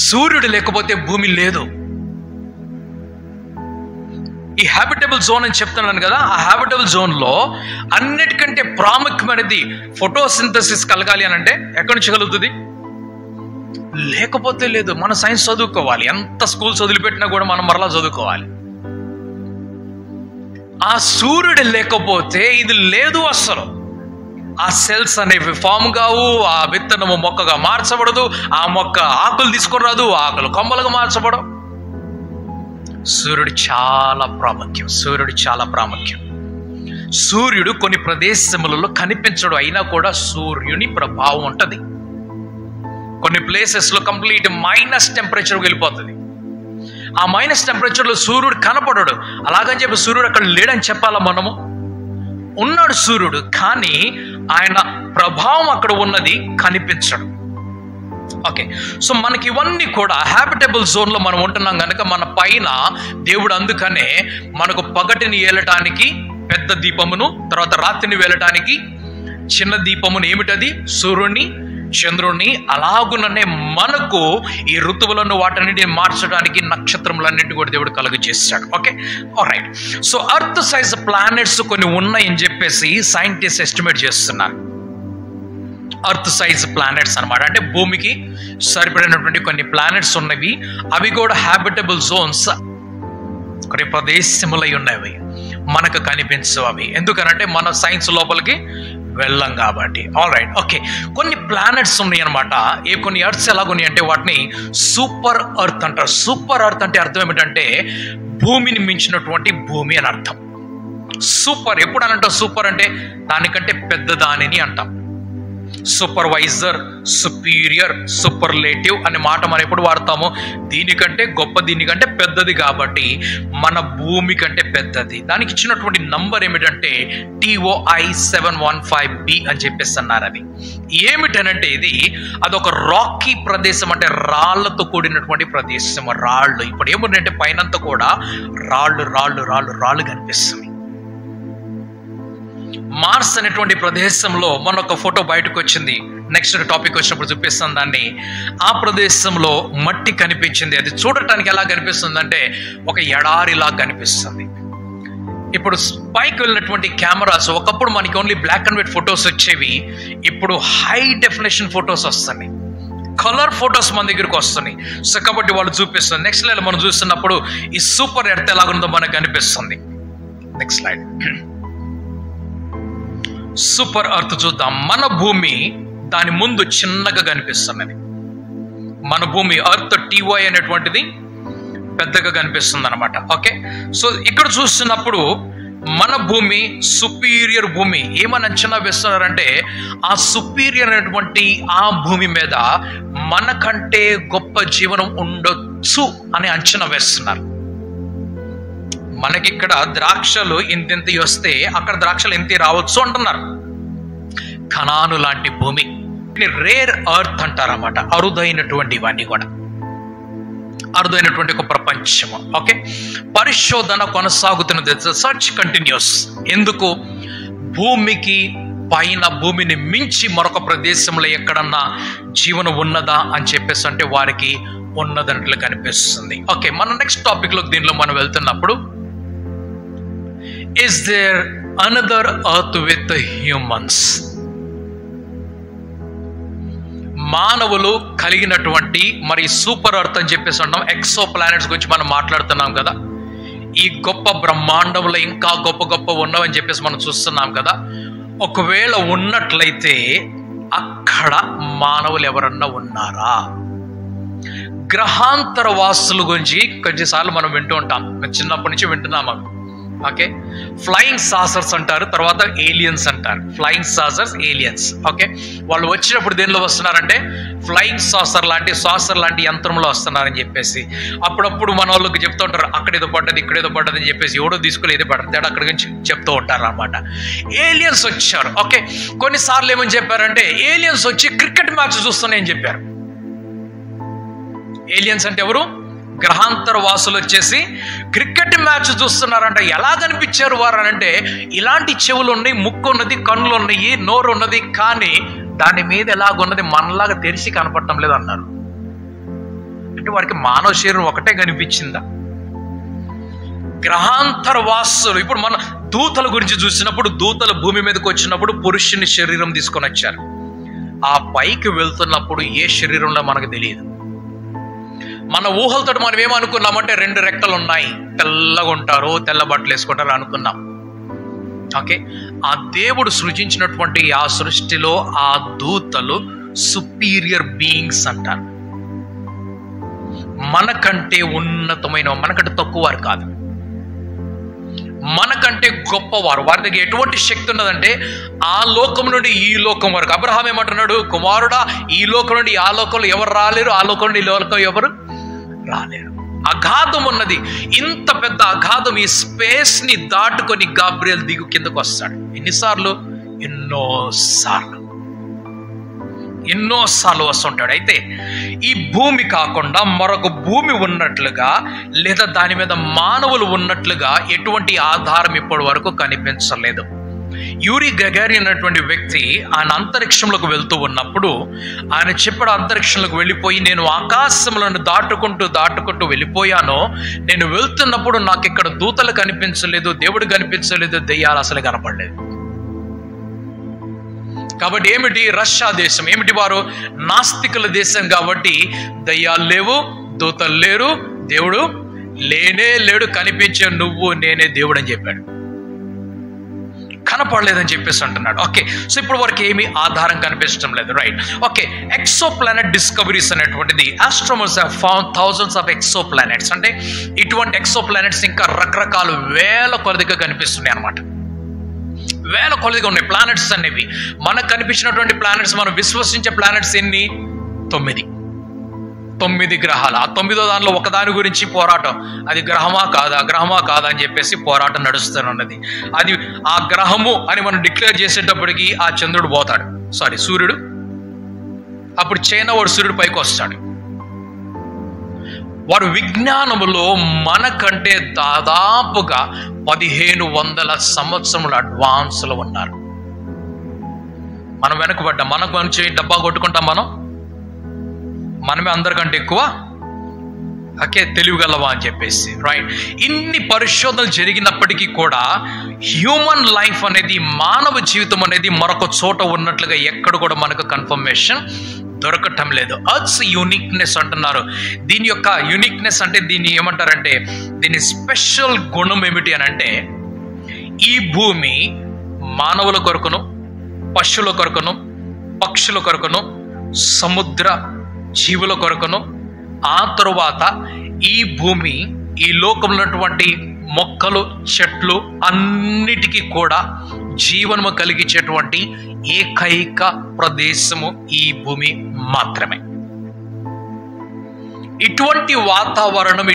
సూర్యుడు లేకపోతే భూమి లేదు. ఈ హ్యాబిటబుల్ జోన్ అని చెప్తున్నాను కదా, ఆ హ్యాబిటబుల్ జోన్లో అన్నిటికంటే ప్రాముఖ్యమైనది ఫోటోసింథసిస్ కలగాలి అని అంటే ఎక్కడి నుంచి కలుగుతుంది? లేకపోతే లేదు. మన సైన్స్ చదువుకోవాలి. ఎంత స్కూల్స్ వదిలిపెట్టినా కూడా మనం మరలా చదువుకోవాలి. ఆ సూర్యుడు లేకపోతే ఇది లేదు అసలు. ఆ సెల్స్ అనేవి ఫామ్ కావు, ఆ విత్తనము మొక్కగా మార్చబడదు, ఆ మొక్క ఆకులు తీసుకురాదు, ఆకులు కొమ్మలుగా మార్చబడవు. సూర్యుడు చాలా ప్రాముఖ్యం. సూర్యుడు కొన్ని ప్రదేశములలో కనిపించడు, అయినా కూడా సూర్యుని ప్రభావం ఉంటుంది. కొన్ని ప్లేసెస్లో కంప్లీట్ మైనస్ టెంపరేచర్ వెళ్ళిపోతుంది. ఆ మైనస్ టెంపరేచర్లో సూర్యుడు కనపడడు. అలాగని చెప్పి సూర్యుడు అక్కడ లేడని చెప్పాలా మనము? ఉన్నాడు సూర్యుడు, కానీ ఆయన ప్రభావం అక్కడ ఉన్నది కనిపించడు. ఓకే, సో మనకి ఇవన్నీ కూడా హ్యాబిటబుల్ జోన్లో మనం ఉంటున్నాం కనుక మన పైన దేవుడు అందుకనే మనకు పగటిని ఏలటానికి పెద్ద దీపమును, తర్వాత రాత్రిని వేలటానికి చిన్న దీపమును, ఏమిటది? సూర్యుని చంద్రుణ్ణి, అలాగుననే మనకు ఈ ఋతువులను వాటన్నిటిని మార్చడానికి నక్షత్రములన్నింటి కూడా దేవుడు కలుగు చేశాడు. Okay, alright. So earth size planets కొన్ని ఉన్నాయని చెప్పేసి సైంటిస్ట్ ఎస్టిమేట్ చేస్తున్నారు. అర్త్ సైజ్ ప్లానెట్స్ అనమాట. అంటే భూమికి సరిపడినటువంటి కొన్ని ప్లానెట్స్ ఉన్నవి. అవి కూడా హ్యాబిటబుల్ జోన్స్ కొన్ని ప్రదేశములై ఉన్నవి, మనకు కనిపించవు అవి. ఎందుకనంటే మన సైన్స్ లోపలికి వెళ్ళం కాబట్టి. All right, okay. కొన్ని ప్లానెట్స్ ఉన్నాయి అనమాట. కొన్ని ఎర్త్స్ ఎలాగున్నాయి అంటే వాటిని సూపర్ ఎర్త్ అంటారు. సూపర్ ఎర్త్ అంటే అర్థం ఏమిటంటే భూమిని మించినటువంటి భూమి అని అర్థం. సూపర్ ఎప్పుడు అని అంటాం? సూపర్ అంటే దానికంటే పెద్ద దానిని అంటాం. సూపర్వైజర్, సుపీరియర్, సూపర్లేటివ్ అనే మాట మనం ఎప్పుడు వాడతాము? దీనికంటే గొప్ప, దీనికంటే పెద్దది. కాబట్టి మన భూమి కంటే పెద్దది. దానికి ఇచ్చినటువంటి నంబర్ ఏమిటంటే TOI 715b అని చెప్పేసి అన్నారు. అది ఏమిటనంటే అదొక రాకీ ప్రదేశం, అంటే రాళ్లతో కూడినటువంటి ప్రదేశం. రాళ్ళు ఇప్పుడు ఏమిటంటే పైనంతా కూడా రాళ్ళు రాళ్ళు రాళ్ళు రాళ్ళు కనిపిస్తుంది. మార్స్ అనేటువంటి ప్రదేశంలో మన ఒక ఫోటో బయటకు వచ్చింది. నెక్స్ట్ టాపిక్ వచ్చినప్పుడు చూపిస్తాను దాన్ని. ఆ ప్రదేశంలో మట్టి కనిపించింది. అది చూడటానికి ఎలా కనిపిస్తుంది అంటే ఒక ఎడారిలా కనిపిస్తుంది. ఇప్పుడు పైకి వెళ్ళినటువంటి కెమెరాస్, ఒకప్పుడు మనకి only black and white photos వచ్చేవి, ఇప్పుడు హై డెఫినేషన్ ఫొటోస్ వస్తున్నాయి, కలర్ ఫొటోస్ మన దగ్గరకు వస్తున్నాయి. సో కాబట్టి వాళ్ళు చూపిస్తుంది. నెక్స్ట్ లైన్ మనం చూస్తున్నప్పుడు ఈ సూపర్ ఎర్త్ ఎలాగుందో మనకు కనిపిస్తుంది. Next slide. సూపర్ ఎర్త్ చూద్దాం. మన భూమి దాని ముందు చిన్నగా కనిపిస్తున్నది. మన భూమి ఎర్త్ TOI అనేటువంటిది పెద్దగా కనిపిస్తుంది అనమాట. ఓకే, సో ఇక్కడ చూస్తున్నప్పుడు మన భూమి సుపీరియర్ భూమి. ఏమని అంచనా వేస్తున్నారంటే ఆ సుపీరియర్ అనేటువంటి ఆ భూమి మీద మనకంటే గొప్ప జీవనం ఉండొచ్చు అని అంచనా వేస్తున్నారు. మనకిక్కడ ద్రాక్షలు ఇంతింత వస్తే అక్కడ ద్రాక్షలు ఇంత రావచ్చు అంటున్నారు. కనాను లాంటి భూమి, రేర్ ఎర్త్ అంటారన్నమాట. అరుదైనటువంటి ఇవన్నీ కూడా అరుదైనటువంటి ఒక ప్రపంచము. ఓకే, పరిశోధన కొనసాగుతున్నది. Search continues. ఎందుకు? భూమికి పైన, భూమిని మించి మరొక ప్రదేశంలో ఎక్కడన్నా జీవనం ఉన్నదా అని చెప్పేసి అంటే వారికి ఉన్నదన్నట్లు కనిపిస్తుంది. ఓకే, మన నెక్స్ట్ టాపిక్ లో దీనిలో మనం వెళ్తున్నప్పుడు, is there another earth with the humans? మానవులు కలిగినటువంటి మరి సూపర్ ఎర్త్ అని చెప్పేసి అంటాం, ఎక్సో ప్లానెట్స్ గురించి మనం మాట్లాడుతున్నాం కదా. ఈ గొప్ప బ్రహ్మాండంలో ఇంకా గొప్ప గొప్ప ఉన్నవని చెప్పేసి మనం చూస్తున్నాం కదా. ఒకవేళ ఉన్నట్లయితే అక్కడ మానవులు ఎవరన్నా ఉన్నారా? గ్రహాంతర వాసుల గురించి కొన్నిసార్లు మనం వింటూ ఉంటాం, చిన్నప్పటి నుంచి వింటున్నాం అవి. ఓకే, ఫ్లయింగ్ సాసర్స్ అంటారు, తర్వాత ఏలియన్స్ అంటారు. Flying saucers, aliens. ఓకే, వాళ్ళు వచ్చినప్పుడు దేనిలో వస్తున్నారంటే ఫ్లయింగ్ సాసర్ లాంటి యంత్రంలో వస్తున్నారని చెప్పేసి అప్పుడప్పుడు మన వాళ్ళకి చెప్తూ ఉంటారు, అక్కడేదో పడ్డది ఇక్కడేదో పడ్డది అని చెప్పేసి ఎవడో తీసుకుని ఏదో పడతాడు అక్కడి గురించి చెప్తూ ఉంటారు అనమాట. ఏలియన్స్ వచ్చారు. ఓకే, కొన్నిసార్లు ఏమని చెప్పారంటే ఏలియన్స్ వచ్చి క్రికెట్ మ్యాచ్ చూస్తున్నాయని చెప్పారు. ఏలియన్స్ అంటే ఎవరు? గ్రహాంతర వాసులు వచ్చేసి క్రికెట్ మ్యాచ్ చూస్తున్నారంట. ఎలా కనిపించారు వారు అంటే, ఇలాంటి చెవులు ఉన్నాయి, ముక్కు ఉన్నది, కన్నులు ఉన్నాయి, నోరు ఉన్నది, కానీ దాని మీద ఎలాగున్నది మనలాగా తెరిచి కనపడటం లేదు అన్నారు. అంటే వారికి మానవ శరీరం ఒకటే కనిపించిందా? గ్రహాంతర వాసులు. ఇప్పుడు మన దూతల గురించి చూసినప్పుడు, దూతలు భూమి మీదకి వచ్చినప్పుడు పురుషుని శరీరం తీసుకొని వచ్చారు. ఆ పైకి వెళ్తున్నప్పుడు ఏ శరీరంలో మనకు తెలియదు. మన ఊహలతో మనం ఏమనుకున్నామంటే 2 రెక్కలు ఉన్నాయి, తెల్లగా ఉంటారు, తెల్ల బట్టలు వేసుకుంటారు అనుకున్నాం. ఓకే, ఆ దేవుడు సృజించినటువంటి ఆ సృష్టిలో ఆ దూతలు సుపీరియర్ బీయింగ్స్ అంటారు. మనకంటే ఉన్నతమైన, మనకంటే తక్కువ వారు కాదు, మనకంటే గొప్పవారు. వారి దగ్గర ఎటువంటి శక్తి ఉన్నదంటే ఆ లోకం నుండి ఈ లోకం వరకు. అబ్రహాం ఏమంటున్నాడు? కుమారుడా, ఈ లోకం నుండి ఆ లోకంలో ఎవరు రాలేరు, ఆ లోకం నుండి ఈ లోకం ఎవరు రాలేరు. అగాధం ఉన్నది. ఇంత పెద్ద అగాధం, ఈ స్పేస్ ని దాటుకొని గాబ్రియల్ దిగు కిందకు వస్తాడు. ఎన్నిసార్లు? ఎన్నోసార్లు వస్తుంటాడు. అయితే ఈ భూమి కాకుండా మరొక భూమి ఉన్నట్లుగా లేదా దాని మీద మానవులు ఉన్నట్లుగా ఎటువంటి ఆధారం ఇప్పటి వరకు కనిపించలేదు. యూరి గగారిన్ అనేటువంటి వ్యక్తి ఆయన అంతరిక్షంలోకి వెళ్తూ ఉన్నప్పుడు ఆయన చెప్పాడు, అంతరిక్షంలోకి వెళ్ళిపోయి నేను ఆకాశంలను దాటుకుంటూ వెళ్ళిపోయాను. నేను వెళ్తున్నప్పుడు నాకు ఇక్కడ దూతలు కనిపించలేదు, దేవుడు కనిపించలేదు, దెయ్యాలు అసలు కనపడలేదు. కాబట్టి ఏమిటి? రష్యా దేశం ఏమిటి? వారు నాస్తికుల దేశం కాబట్టి దయ్యాలు లేవు, దూతలు లేరు, దేవుడు లేనే లేడు, కనిపించే నువ్వు నేనే దేవుడు అని చెప్పాడు. కనపడలేదని చెప్పేసి అంటున్నాడు. ఓకే, సో ఇప్పుడు వరకు ఏమీ ఆధారం కనిపించడం లేదు. Right. Okay, exoplanet discoveries అనేటువంటిది, astronomers have found thousands of exoplanets. అంటే ఇటువంటి ఎక్సో ప్లానెట్స్ ఇంకా రకరకాల వేల కొలదిగా కనిపిస్తున్నాయి అన్నమాట. వేల కొలదిగా ఉన్నాయి ప్లానెట్స్ అనేవి. మనకు కనిపించినటువంటి ప్లానెట్స్, మనం విశ్వసించే ప్లానెట్స్ ఎన్ని? 9 గ్రహాలు. ఆ 9వ దానిలో ఒకదాని గురించి పోరాటం, అది గ్రహమా కాదా అని చెప్పేసి పోరాటం నడుస్తున్నది. అది ఆ గ్రహము అని మనం డిక్లేర్ చేసేటప్పటికి ఆ చంద్రుడు పోతాడు, సూర్యుడు. అప్పుడు చైనా వాడు సూర్యుడు పైకి వస్తాడు. వారు విజ్ఞానములో మనకంటే దాదాపుగా 1500 సంవత్సరముల అడ్వాన్స్లో ఉన్నారు. మనం వెనకబడ్డాం. మనకు మంచి డబ్బా కొట్టుకుంటాం, మనమే అందరికంటే ఎక్కువ ఓకే తెలివిగలవా అని చెప్పేసి. రైట్. ఇన్ని పరిశోధనలు జరిగినప్పటికీ కూడా హ్యూమన్ లైఫ్ అనేది, మానవ జీవితం అనేది మరొక చోట ఉన్నట్లుగా ఎక్కడ కూడా మనకు కన్ఫర్మేషన్ దొరకటం లేదు. అర్త్స్ యూనిక్నెస్ అంటున్నారు. దీని యొక్క యూనిక్నెస్ అంటే దీన్ని ఏమంటారంటే, దీని స్పెషల్ గుణం ఏమిటి అని అంటే, ఈ భూమి మానవుల కొరకును, పశువుల కొరకును, పక్షుల కొరకును, సముద్ర జీవుల కొరకును, ఆ తరువాత ఈ భూమి, ఈ లోకంలో ఉన్నటువంటి మొక్కలు, చెట్లు అన్నిటికీ కూడా జీవనము కలిగించేటువంటి ఏకైక ప్రదేశము ఈ భూమి మాత్రమే. ఇటువంటి వాతావరణం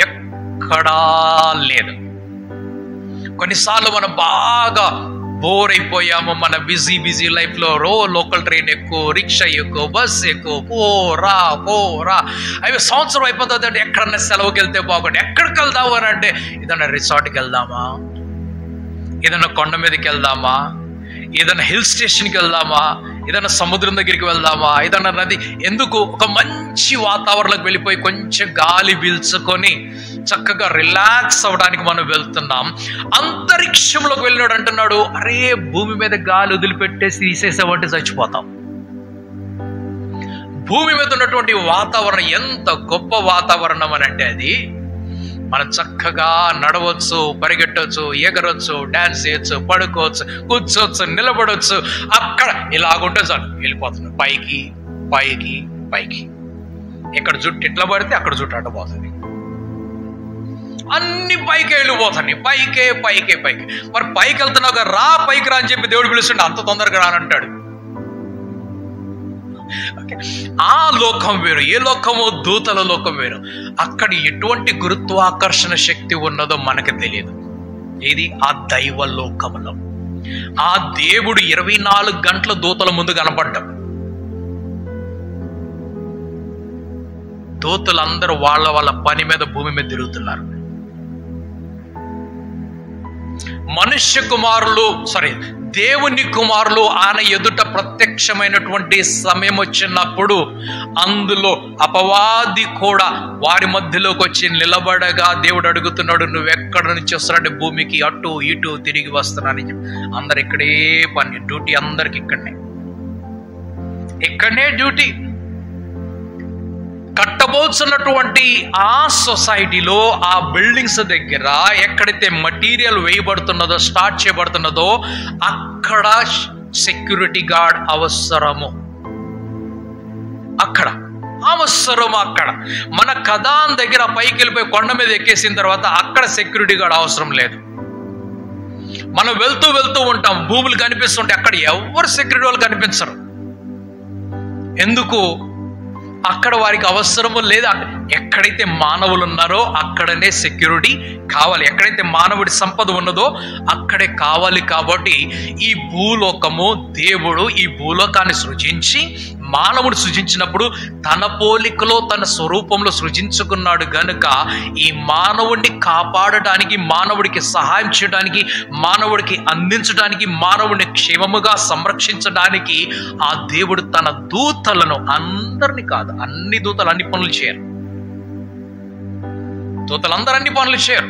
ఎక్కడా లేదు. కొన్నిసార్లు మనం బాగా బోర్ అయిపోయాము. మన బిజీ లైఫ్లో లోకల్ ట్రైన్ ఎక్కువ, రిక్షా ఎక్కువ, బస్ ఎక్కువ, పోరా అవి సంవత్సరం అయిపోతుంది అంటే ఎక్కడన్నా సెలవుకి వెళ్తే బాగుంటుంది. ఎక్కడికి వెళ్దాము అని అంటే, ఏదైనా రిసార్ట్కి వెళ్దామా, ఏదైనా కొండ మీదకి వెళ్దామా, ఏదైనా హిల్ స్టేషన్కి వెళ్దామా, ఏదైనా సముద్రం దగ్గరికి వెళ్దామా, ఏదైనా నది, ఎందుకు ఒక మంచి వాతావరణంలోకి వెళ్ళిపోయి కొంచెం గాలి పీల్చుకొని చక్కగా రిలాక్స్ అవ్వడానికి మనం వెళ్తున్నాం. అంతరిక్షంలోకి వెళ్ళినాడు అంటున్నాడు, అరే భూమి మీద గాలి వదిలిపెట్టేసి తీసేసామంటే చచ్చిపోతాం. భూమి మీద ఉన్నటువంటి వాతావరణం ఎంత గొప్ప వాతావరణం అని అంటే అది మనం చక్కగా నడవచ్చు, పరిగెట్టవచ్చు, ఎగరవచ్చు, డాన్స్ చేయొచ్చు, పడుకోవచ్చు, కూర్చోవచ్చు, నిలబడవచ్చు. అక్కడ ఇలాగుంటే చాలు వెళ్ళిపోతుంది పైకి పైకి పైకి. ఎక్కడ జుట్టు ఇట్లా పడితే అక్కడ జుట్టు అడ్డ పోతుంది. అన్ని పైకి వెళ్ళిపోతాయి, పైకే పైకే పైకి. మరి పైకి వెళ్తున్నావు రా, పైకి రా అని చెప్పి దేవుడు పిలుస్తుంటే అంత తొందరగా రానంటాడు. ఆ లోకం వేరు, ఏ లోకమో దూతల లోకం వేరు. అక్కడ ఎటువంటి గురుత్వాకర్షణ శక్తి ఉన్నదో మనకు తెలియదు. ఇది ఆ దైవ లోకంలో ఆ దేవుడు 24 గంటల దూతల ముందు కనపడ్డం. దూతలందరూ వాళ్ళ పని మీద భూమి మీద తిరుగుతున్నారు. మనుష్య కుమారులు దేవుని కుమారులు ఆయన ఎదుట ప్రత్యక్షమైనటువంటి సమయం వచ్చినప్పుడు అందులో అపవాది కూడా వారి మధ్యలోకి వచ్చి నిలబడగా దేవుడు అడుగుతున్నాడు, నువ్వెక్కడి నుంచి వస్తున్నాడు? భూమికి అటు ఇటు తిరిగి వస్తున్నానని చెప్పి. అందరు ఇక్కడే పని, డ్యూటీ అందరికి ఇక్కడనే డ్యూటీ. కట్టబోతున్నటువంటి ఆ సొసైటీలో, ఆ బిల్డింగ్స్ దగ్గర ఎక్కడైతే మటీరియల్ వేయబడుతున్నదో, స్టార్ట్ చేయబడుతున్నదో అక్కడ సెక్యూరిటీ గార్డ్ అవసరము. అక్కడ మన కదాన్ దగ్గర పైకి వెళ్ళిపోయి కొండ మీద ఎక్కేసిన తర్వాత అక్కడ సెక్యూరిటీ గార్డ్ అవసరం లేదు. మనం వెళ్తూ ఉంటాం, భూములు కనిపిస్తుంటే అక్కడ ఎవరు సెక్యూరిటీ వాళ్ళు కనిపించరు. ఎందుకు? అక్కడ వారికి అవసరము లేదు. ఎక్కడైతే మానవులు ఉన్నారో అక్కడనే సెక్యూరిటీ కావాలి. ఎక్కడైతే మానవుడి సంపద ఉన్నదో అక్కడే కావాలి. కాబట్టి ఈ భూలోకము, దేవుడు ఈ భూలోకాన్ని సృజించి మానవుడు సృజించినప్పుడు తన పోలికలో తన స్వరూపంలో సృజించుకున్నాడు గనుక ఈ మానవుడిని కాపాడటానికి, మానవుడికి సహాయం చేయడానికి, మానవుడికి అందించడానికి, మానవుడిని క్షేమముగా సంరక్షించడానికి ఆ దేవుడు తన దూతలను, అందరినీ కాదు, అన్ని దూతలు అన్ని పనులు చేయరు. దూతలందరూ అన్ని పనులు చేయరు.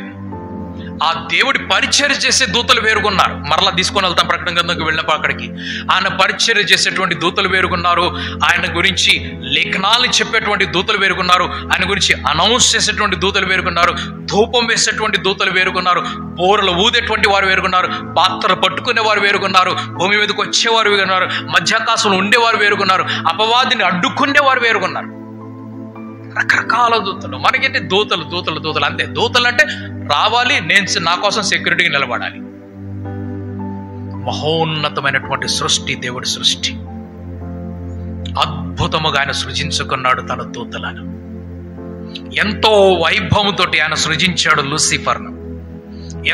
ఆ దేవుడి పరిచర్య చేసే దూతలు వేరుగున్నారు. మరలా తీసుకొని వెళ్తాం ప్రకటన గ్రంథంకి వెళ్ళినప్పుడు అక్కడికి. ఆయన పరిచర్య చేసేటువంటి దూతలు వేరుగున్నారు. ఆయన గురించి లేఖనాలు చెప్పేటువంటి దూతలు వేరుగున్నారు. ఆయన గురించి అనౌన్స్ చేసేటువంటి దూతలు వేరుగున్నారు. ధూపం వేసేటువంటి దూతలు వేరుగున్నారు. బోరలు ఊదేటువంటి వారు వేరుగున్నారు. పాత్రలు పట్టుకునే వారు వేరుగున్నారు. భూమి మీదకి వచ్చేవారు వేరుగున్నారు. మధ్యాకాశంలో ఉండేవారు వేరుగున్నారు. అపవాదిని అడ్డుకునేవారు వేరుగున్నారు. రకరకాల దూతలు. మనకేంటి దూతలు అంతే. దూతలు అంటే రావాలి, నేను నా కోసం సెక్యూరిటీకి నిలబడాలి. మహోన్నతమైనటువంటి సృష్టి దేవుడి సృష్టి. అద్భుతముగా ఆయన సృజించుకున్నాడు తన దూతలను. ఎంతో వైభవంతో ఆయన సృజించాడు లూసిఫర్ను.